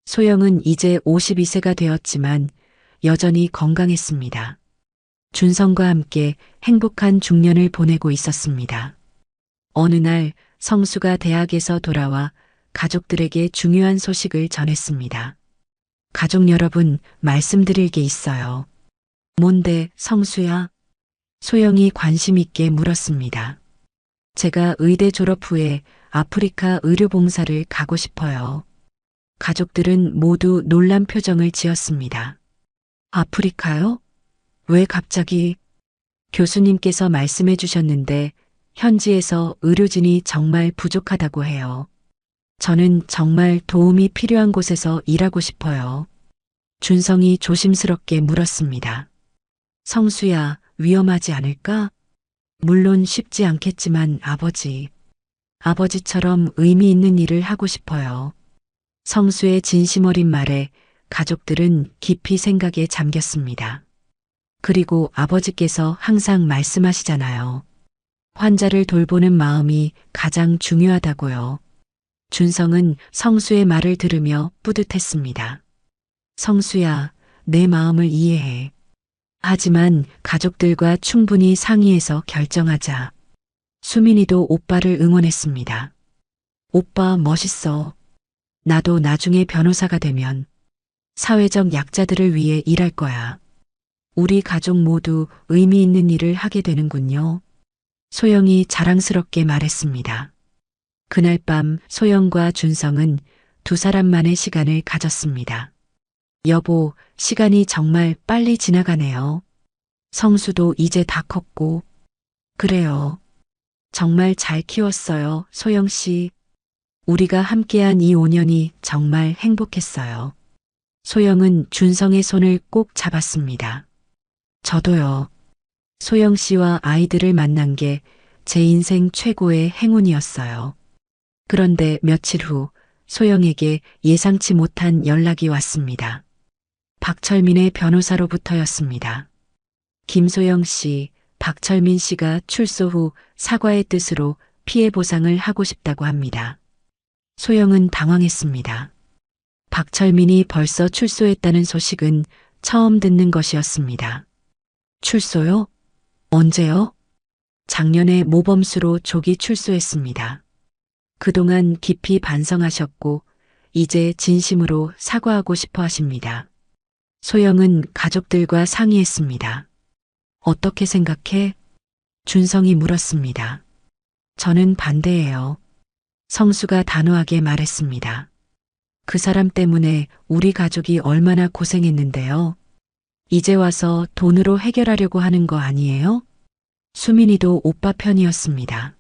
소영은 이제 52세가 되었지만 여전히 건강했습니다. 준성과 함께 행복한 중년을 보내고 있었습니다. 어느 날 성수가 대학에서 돌아와 가족들에게 중요한 소식을 전했습니다. 가족 여러분, 말씀드릴 게 있어요. 뭔데, 성수야? 소영이 관심 있게 물었습니다. 제가 의대 졸업 후에 아프리카 의료봉사를 가고 싶어요. 가족들은 모두 놀란 표정을 지었습니다. 아프리카요? 왜 갑자기? 교수님께서 말씀해 주셨는데 현지에서 의료진이 정말 부족하다고 해요. 저는 정말 도움이 필요한 곳에서 일하고 싶어요. 준성이 조심스럽게 물었습니다. 성수야, 위험하지 않을까? 물론 쉽지 않겠지만 아버지처럼 의미 있는 일을 하고 싶어요. 성수의 진심 어린 말에 가족들은 깊이 생각에 잠겼습니다. 그리고 아버지께서 항상 말씀하시잖아요. 환자를 돌보는 마음이 가장 중요하다고요. 준성은 성수의 말을 들으며 뿌듯했습니다. 성수야, 내 마음을 이해해. 하지만 가족들과 충분히 상의해서 결정하자. 수민이도 오빠를 응원했습니다. 오빠 멋있어. 나도 나중에 변호사가 되면 사회적 약자들을 위해 일할 거야. 우리 가족 모두 의미 있는 일을 하게 되는군요. 소영이 자랑스럽게 말했습니다. 그날 밤 소영과 준성은 두 사람만의 시간을 가졌습니다. 여보, 시간이 정말 빨리 지나가네요. 성수도 이제 다 컸고. 그래요. 정말 잘 키웠어요, 소영 씨. 우리가 함께한 이 5년이 정말 행복했어요. 소영은 준성의 손을 꼭 잡았습니다. 저도요. 소영 씨와 아이들을 만난 게 제 인생 최고의 행운이었어요. 그런데 며칠 후 소영에게 예상치 못한 연락이 왔습니다. 박철민의 변호사로부터였습니다. 김소영 씨, 박철민 씨가 출소 후 사과의 뜻으로 피해 보상을 하고 싶다고 합니다. 소영은 당황했습니다. 박철민이 벌써 출소했다는 소식은 처음 듣는 것이었습니다. 출소요? 언제요? 작년에 모범수로 조기 출소했습니다. 그동안 깊이 반성하셨고 이제 진심으로 사과하고 싶어 하십니다. 소영은 가족들과 상의했습니다. 어떻게 생각해? 준성이 물었습니다. 저는 반대예요. 성수가 단호하게 말했습니다. 그 사람 때문에 우리 가족이 얼마나 고생했는데요. 이제 와서 돈으로 해결하려고 하는 거 아니에요? 수민이도 오빠 편이었습니다.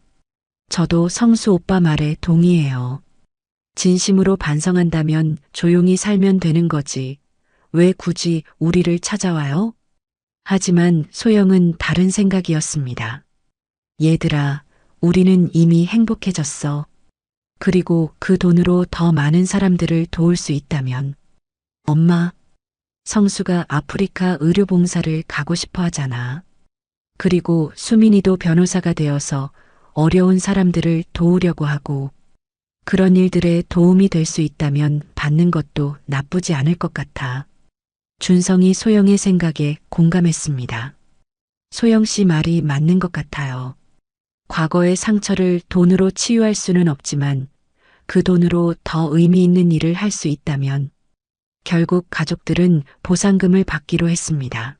저도 성수 오빠 말에 동의해요. 진심으로 반성한다면 조용히 살면 되는 거지. 왜 굳이 우리를 찾아와요? 하지만 소영은 다른 생각이었습니다. 얘들아, 우리는 이미 행복해졌어. 그리고 그 돈으로 더 많은 사람들을 도울 수 있다면. 엄마, 성수가 아프리카 의료봉사를 가고 싶어 하잖아. 그리고 수민이도 변호사가 되어서 어려운 사람들을 도우려고 하고 그런 일들에 도움이 될 수 있다면 받는 것도 나쁘지 않을 것 같아. 준성이 소영의 생각에 공감했습니다. 소영 씨 말이 맞는 것 같아요. 과거의 상처를 돈으로 치유할 수는 없지만 그 돈으로 더 의미 있는 일을 할 수 있다면 결국 가족들은 보상금을 받기로 했습니다.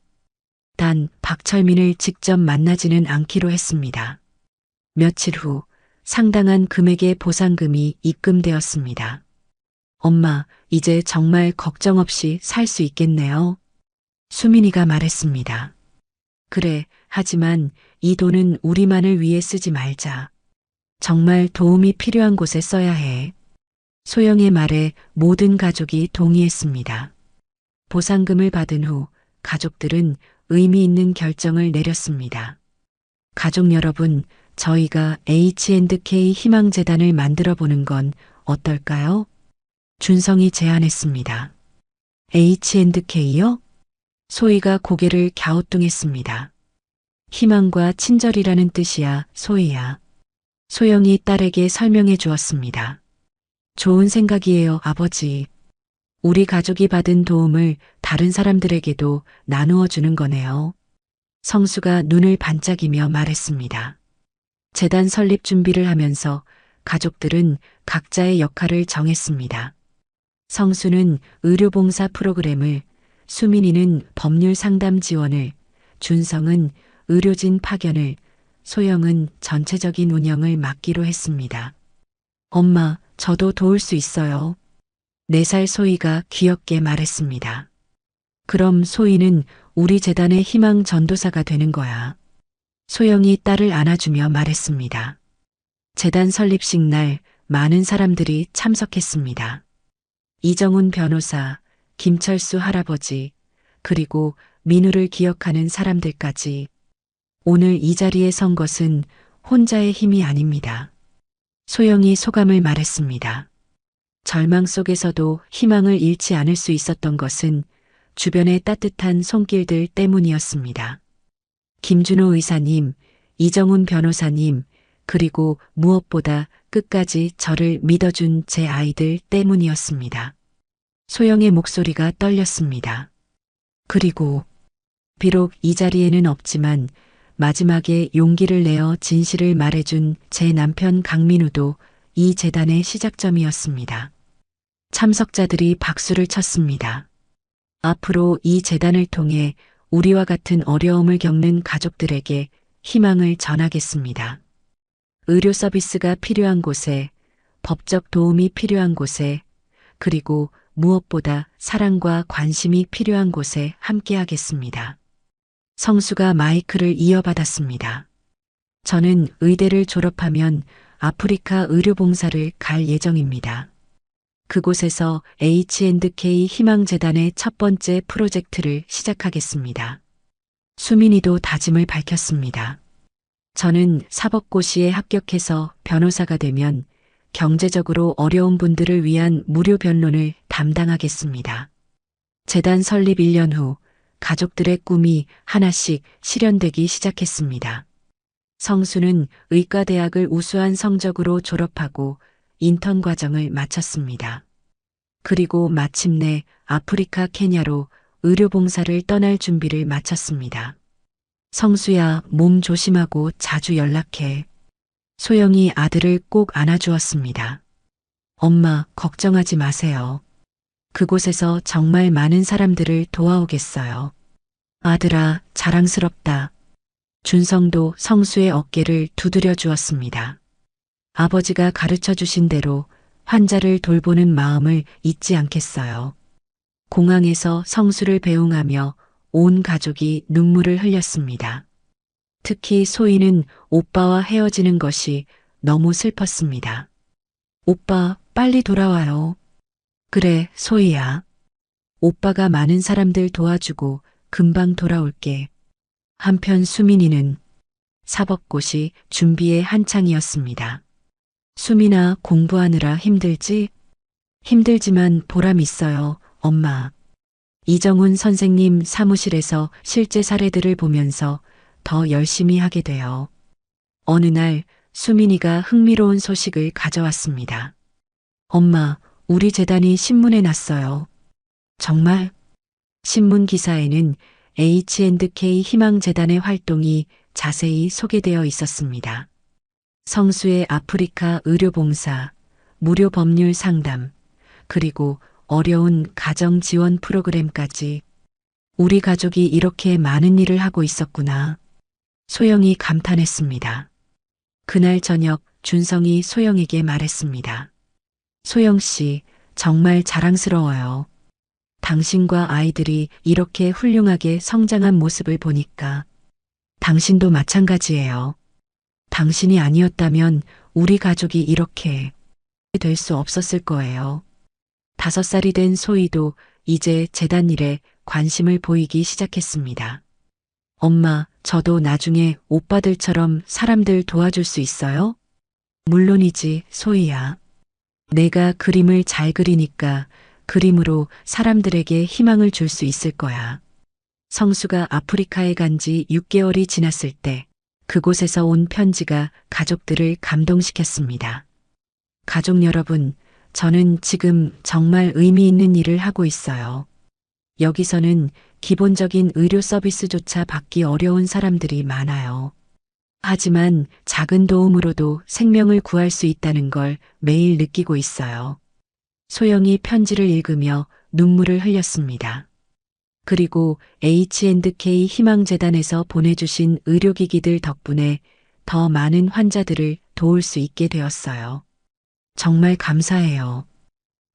단 박철민을 직접 만나지는 않기로 했습니다. 며칠 후 상당한 금액의 보상금이 입금되었습니다. 엄마, 이제 정말 걱정 없이 살 수 있겠네요. 수민이가 말했습니다. 그래, 하지만 이 돈은 우리만을 위해 쓰지 말자. 정말 도움이 필요한 곳에 써야 해. 소영의 말에 모든 가족이 동의했습니다. 보상금을 받은 후 가족들은 의미 있는 결정을 내렸습니다. 가족 여러분, 저희가 H&K 희망재단을 만들어 보는 건 어떨까요? 준성이 제안했습니다. H&K요? 소희가 고개를 갸우뚱했습니다. 희망과 친절이라는 뜻이야, 소희야. 소영이 딸에게 설명해 주었습니다. 좋은 생각이에요, 아버지. 우리 가족이 받은 도움을 다른 사람들에게도 나누어 주는 거네요. 성수가 눈을 반짝이며 말했습니다. 재단 설립 준비를 하면서 가족들은 각자의 역할을 정했습니다. 성수는 의료봉사 프로그램을, 수민이는 법률 상담 지원을, 준성은 의료진 파견을, 소영은 전체적인 운영을 맡기로 했습니다. 엄마, 저도 도울 수 있어요. 4살 소희가 귀엽게 말했습니다. 그럼 소희는 우리 재단의 희망 전도사가 되는 거야. 소영이 딸을 안아주며 말했습니다. 재단 설립식 날 많은 사람들이 참석했습니다. 이정훈 변호사, 김철수 할아버지, 그리고 민우를 기억하는 사람들까지. 오늘 이 자리에 선 것은 혼자의 힘이 아닙니다. 소영이 소감을 말했습니다. 절망 속에서도 희망을 잃지 않을 수 있었던 것은 주변의 따뜻한 손길들 때문이었습니다. 김준호 의사님, 이정훈 변호사님, 그리고 무엇보다 끝까지 저를 믿어준 제 아이들 때문이었습니다. 소영의 목소리가 떨렸습니다. 그리고 비록 이 자리에는 없지만 마지막에 용기를 내어 진실을 말해준 제 남편 강민우도 이 재단의 시작점이었습니다. 참석자들이 박수를 쳤습니다. 앞으로 이 재단을 통해 우리와 같은 어려움을 겪는 가족들에게 희망을 전하겠습니다. 의료 서비스가 필요한 곳에, 법적 도움이 필요한 곳에, 그리고 무엇보다 사랑과 관심이 필요한 곳에 함께하겠습니다. 성수가 마이크를 이어받았습니다. 저는 의대를 졸업하면 아프리카 의료봉사를 갈 예정입니다. 그곳에서 H&K 희망재단의 첫 번째 프로젝트를 시작하겠습니다. 수민이도 다짐을 밝혔습니다. 저는 사법고시에 합격해서 변호사가 되면 경제적으로 어려운 분들을 위한 무료 변론을 담당하겠습니다. 재단 설립 1년 후 가족들의 꿈이 하나씩 실현되기 시작했습니다. 성수는 의과대학을 우수한 성적으로 졸업하고 인턴 과정을 마쳤습니다. 그리고 마침내 아프리카 케냐로 의료봉사를 떠날 준비를 마쳤습니다. 성수야, 몸 조심하고 자주 연락해. 소영이 아들을 꼭 안아주었습니다. 엄마, 걱정하지 마세요. 그곳에서 정말 많은 사람들을 도와오겠어요. 아들아, 자랑스럽다. 준성도 성수의 어깨를 두드려 주었습니다. 아버지가 가르쳐 주신 대로 환자를 돌보는 마음을 잊지 않겠어요. 공항에서 성수를 배웅하며 온 가족이 눈물을 흘렸습니다. 특히 소희는 오빠와 헤어지는 것이 너무 슬펐습니다. 오빠, 빨리 돌아와요. 그래, 소희야. 오빠가 많은 사람들 도와주고 금방 돌아올게. 한편 수민이는 사법고시 준비에 한창이었습니다. 수민아, 공부하느라 힘들지? 힘들지만 보람 있어요, 엄마. 이정훈 선생님 사무실에서 실제 사례들을 보면서 더 열심히 하게 돼요. 어느 날 수민이가 흥미로운 소식을 가져왔습니다. 엄마, 우리 재단이 신문에 났어요. 정말? 신문 기사에는 H&K 희망재단의 활동이 자세히 소개되어 있었습니다. 성수의 아프리카 의료봉사, 무료 법률 상담, 그리고 어려운 가정 지원 프로그램까지. 우리 가족이 이렇게 많은 일을 하고 있었구나. 소영이 감탄했습니다. 그날 저녁 준성이 소영에게 말했습니다. 소영 씨, 정말 자랑스러워요. 당신과 아이들이 이렇게 훌륭하게 성장한 모습을 보니까 당신도 마찬가지예요. 당신이 아니었다면 우리 가족이 이렇게 될 수 없었을 거예요. 5살이 된 소희도 이제 재단 일에 관심을 보이기 시작했습니다. 엄마, 저도 나중에 오빠들처럼 사람들 도와줄 수 있어요? 물론이지, 소희야. 내가 그림을 잘 그리니까 그림으로 사람들에게 희망을 줄 수 있을 거야. 성수가 아프리카에 간 지 6개월이 지났을 때 그곳에서 온 편지가 가족들을 감동시켰습니다. 가족 여러분, 저는 지금 정말 의미 있는 일을 하고 있어요. 여기서는 기본적인 의료 서비스조차 받기 어려운 사람들이 많아요. 하지만 작은 도움으로도 생명을 구할 수 있다는 걸 매일 느끼고 있어요. 소영이 편지를 읽으며 눈물을 흘렸습니다. 그리고 H&K 희망재단에서 보내주신 의료기기들 덕분에 더 많은 환자들을 도울 수 있게 되었어요. 정말 감사해요.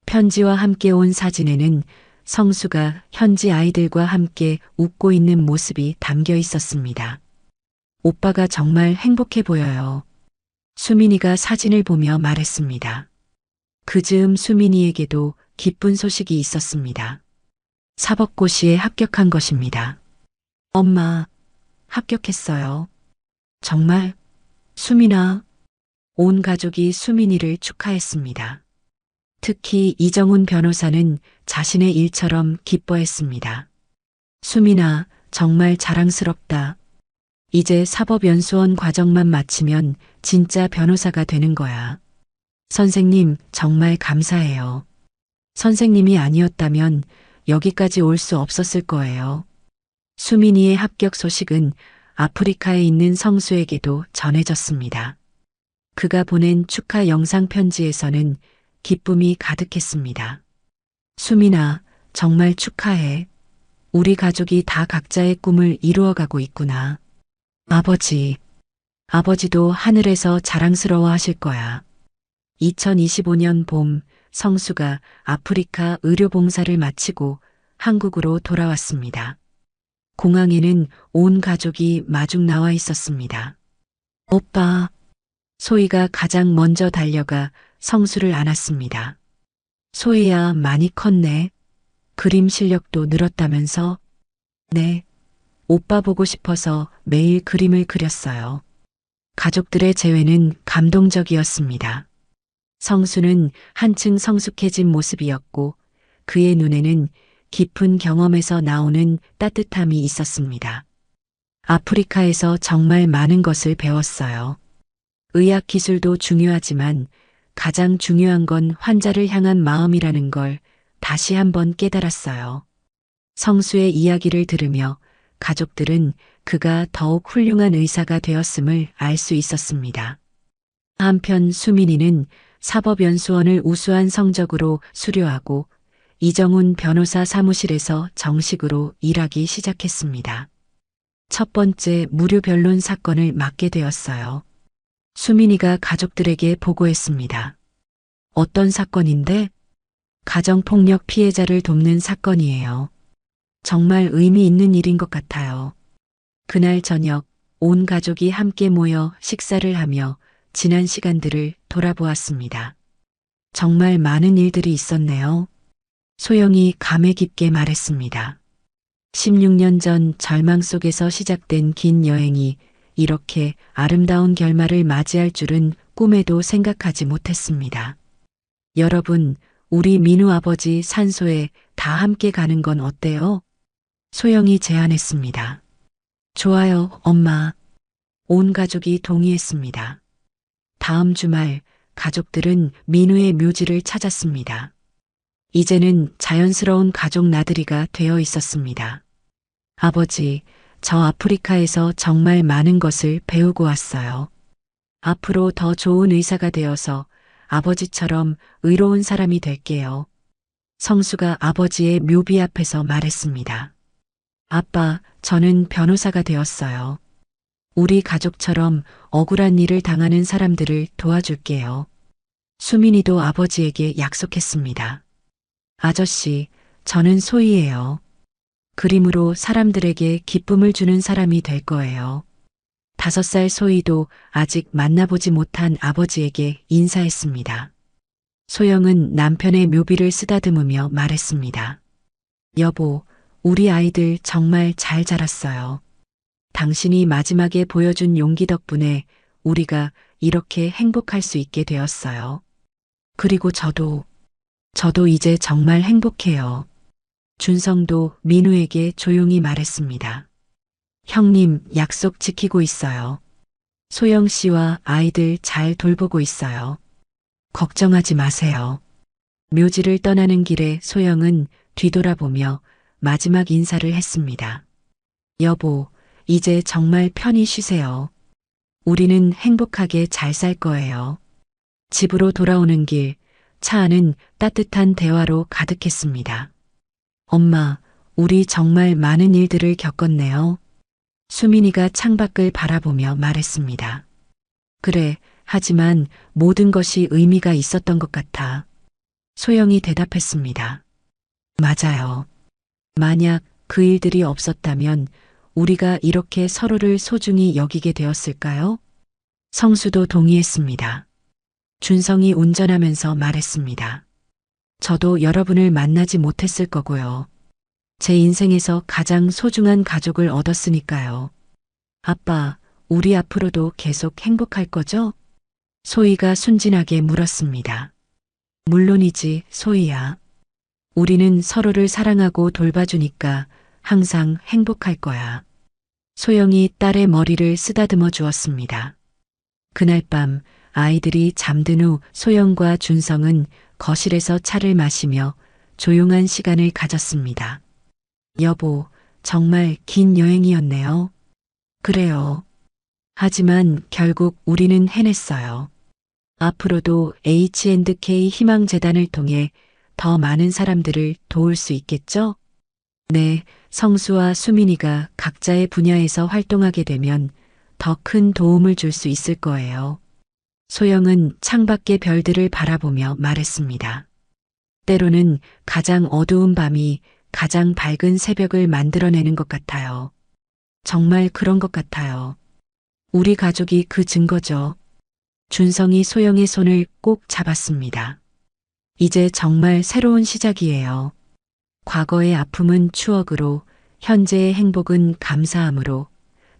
편지와 함께 온 사진에는 성수가 현지 아이들과 함께 웃고 있는 모습이 담겨 있었습니다. 오빠가 정말 행복해 보여요. 수민이가 사진을 보며 말했습니다. 그 즈음 수민이에게도 기쁜 소식이 있었습니다. 사법고시에 합격한 것입니다. 엄마, 합격했어요. 정말? 수민아. 온 가족이 수민이를 축하했습니다. 특히 이정훈 변호사는 자신의 일처럼 기뻐했습니다. 수민아, 정말 자랑스럽다. 이제 사법연수원 과정만 마치면 진짜 변호사가 되는 거야. 선생님, 정말 감사해요. 선생님이 아니었다면 여기까지 올 수 없었을 거예요. 수민이의 합격 소식은 아프리카에 있는 성수에게도 전해졌습니다. 그가 보낸 축하 영상 편지에서는 기쁨이 가득했습니다. 수민아, 정말 축하해. 우리 가족이 다 각자의 꿈을 이루어가고 있구나. 아버지도 하늘에서 자랑스러워 하실 거야. 2025년 봄, 성수가 아프리카 의료봉사를 마치고 한국으로 돌아왔습니다. 공항에는 온 가족이 마중 나와 있었습니다. 오빠, 소희가 가장 먼저 달려가 성수를 안았습니다. 소희야, 많이 컸네. 그림 실력도 늘었다면서? 네. 오빠 보고 싶어서 매일 그림을 그렸어요. 가족들의 재회는 감동적이었습니다. 성수는 한층 성숙해진 모습이었고 그의 눈에는 깊은 경험에서 나오는 따뜻함이 있었습니다. 아프리카에서 정말 많은 것을 배웠어요. 의학 기술도 중요하지만 가장 중요한 건 환자를 향한 마음이라는 걸 다시 한번 깨달았어요. 성수의 이야기를 들으며 가족들은 그가 더욱 훌륭한 의사가 되었음을 알 수 있었습니다. 한편 수민이는 사법연수원을 우수한 성적으로 수료하고 이정훈 변호사 사무실에서 정식으로 일하기 시작했습니다. 첫 번째 무료 변론 사건을 맡게 되었어요. 수민이가 가족들에게 보고했습니다. 어떤 사건인데? 가정폭력 피해자를 돕는 사건이에요. 정말 의미 있는 일인 것 같아요. 그날 저녁 온 가족이 함께 모여 식사를 하며 지난 시간들을 돌아보았습니다. 정말 많은 일들이 있었네요. 소영이 감회 깊게 말했습니다. 16년 전 절망 속에서 시작된 긴 여행이 이렇게 아름다운 결말을 맞이할 줄은 꿈에도 생각하지 못했습니다. 여러분, 우리 민우 아버지 산소에 다 함께 가는 건 어때요? 소영이 제안했습니다. 좋아요, 엄마. 온 가족이 동의했습니다. 다음 주말 가족들은 민우의 묘지를 찾았습니다. 이제는 자연스러운 가족 나들이가 되어 있었습니다. 아버지, 저 아프리카에서 정말 많은 것을 배우고 왔어요. 앞으로 더 좋은 의사가 되어서 아버지처럼 의로운 사람이 될게요. 성수가 아버지의 묘비 앞에서 말했습니다. 아빠, 저는 변호사가 되었어요. 우리 가족처럼 억울한 일을 당하는 사람들을 도와줄게요. 수민이도 아버지에게 약속했습니다. 아저씨, 저는 소희예요. 그림으로 사람들에게 기쁨을 주는 사람이 될 거예요. 5살 소희도 아직 만나보지 못한 아버지에게 인사했습니다. 소영은 남편의 묘비를 쓰다듬으며 말했습니다. 여보, 우리 아이들 정말 잘 자랐어요. 당신이 마지막에 보여준 용기 덕분에 우리가 이렇게 행복할 수 있게 되었어요. 그리고 저도 이제 정말 행복해요. 준성도 민우에게 조용히 말했습니다. 형님, 약속 지키고 있어요. 소영 씨와 아이들 잘 돌보고 있어요. 걱정하지 마세요. 묘지를 떠나는 길에 소영은 뒤돌아보며 마지막 인사를 했습니다. 여보, 이제 정말 편히 쉬세요. 우리는 행복하게 잘 살 거예요. 집으로 돌아오는 길, 차 안은 따뜻한 대화로 가득했습니다. 엄마, 우리 정말 많은 일들을 겪었네요. 수민이가 창밖을 바라보며 말했습니다. 그래, 하지만 모든 것이 의미가 있었던 것 같아. 소영이 대답했습니다. 맞아요. 만약 그 일들이 없었다면 우리가 이렇게 서로를 소중히 여기게 되었을까요? 성수도 동의했습니다. 준성이 운전하면서 말했습니다. 저도 여러분을 만나지 못했을 거고요. 제 인생에서 가장 소중한 가족을 얻었으니까요. 아빠, 우리 앞으로도 계속 행복할 거죠? 소희가 순진하게 물었습니다. 물론이지, 소희야. 우리는 서로를 사랑하고 돌봐주니까 항상 행복할 거야. 소영이 딸의 머리를 쓰다듬어 주었습니다. 그날 밤 아이들이 잠든 후 소영과 준성은 거실에서 차를 마시며 조용한 시간을 가졌습니다. 여보, 정말 긴 여행이었네요. 그래요. 하지만 결국 우리는 해냈어요. 앞으로도 H&K 희망재단을 통해 더 많은 사람들을 도울 수 있겠죠? 네, 성수와 수민이가 각자의 분야에서 활동하게 되면 더 큰 도움을 줄 수 있을 거예요. 소영은 창밖의 별들을 바라보며 말했습니다. 때로는 가장 어두운 밤이 가장 밝은 새벽을 만들어내는 것 같아요. 정말 그런 것 같아요. 우리 가족이 그 증거죠. 준성이 소영의 손을 꼭 잡았습니다. 이제 정말 새로운 시작이에요. 과거의 아픔은 추억으로, 현재의 행복은 감사함으로,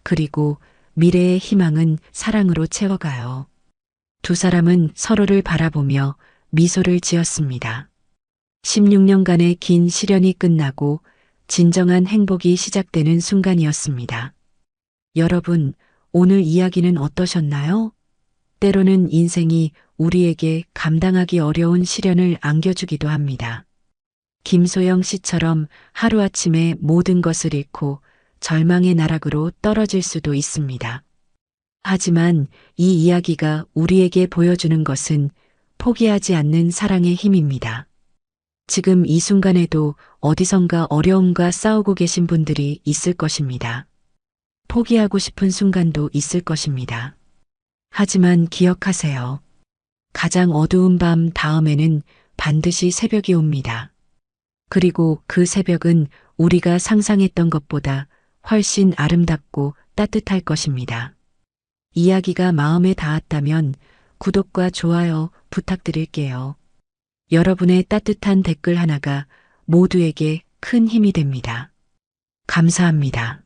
그리고 미래의 희망은 사랑으로 채워가요. 두 사람은 서로를 바라보며 미소를 지었습니다. 16년간의 긴 시련이 끝나고 진정한 행복이 시작되는 순간이었습니다. 여러분, 오늘 이야기는 어떠셨나요? 때로는 인생이 우리에게 감당하기 어려운 시련을 안겨주기도 합니다. 김소영 씨처럼 하루아침에 모든 것을 잃고 절망의 나락으로 떨어질 수도 있습니다. 하지만 이 이야기가 우리에게 보여주는 것은 포기하지 않는 사랑의 힘입니다. 지금 이 순간에도 어디선가 어려움과 싸우고 계신 분들이 있을 것입니다. 포기하고 싶은 순간도 있을 것입니다. 하지만 기억하세요. 가장 어두운 밤 다음에는 반드시 새벽이 옵니다. 그리고 그 새벽은 우리가 상상했던 것보다 훨씬 아름답고 따뜻할 것입니다. 이야기가 마음에 닿았다면 구독과 좋아요 부탁드릴게요. 여러분의 따뜻한 댓글 하나가 모두에게 큰 힘이 됩니다. 감사합니다.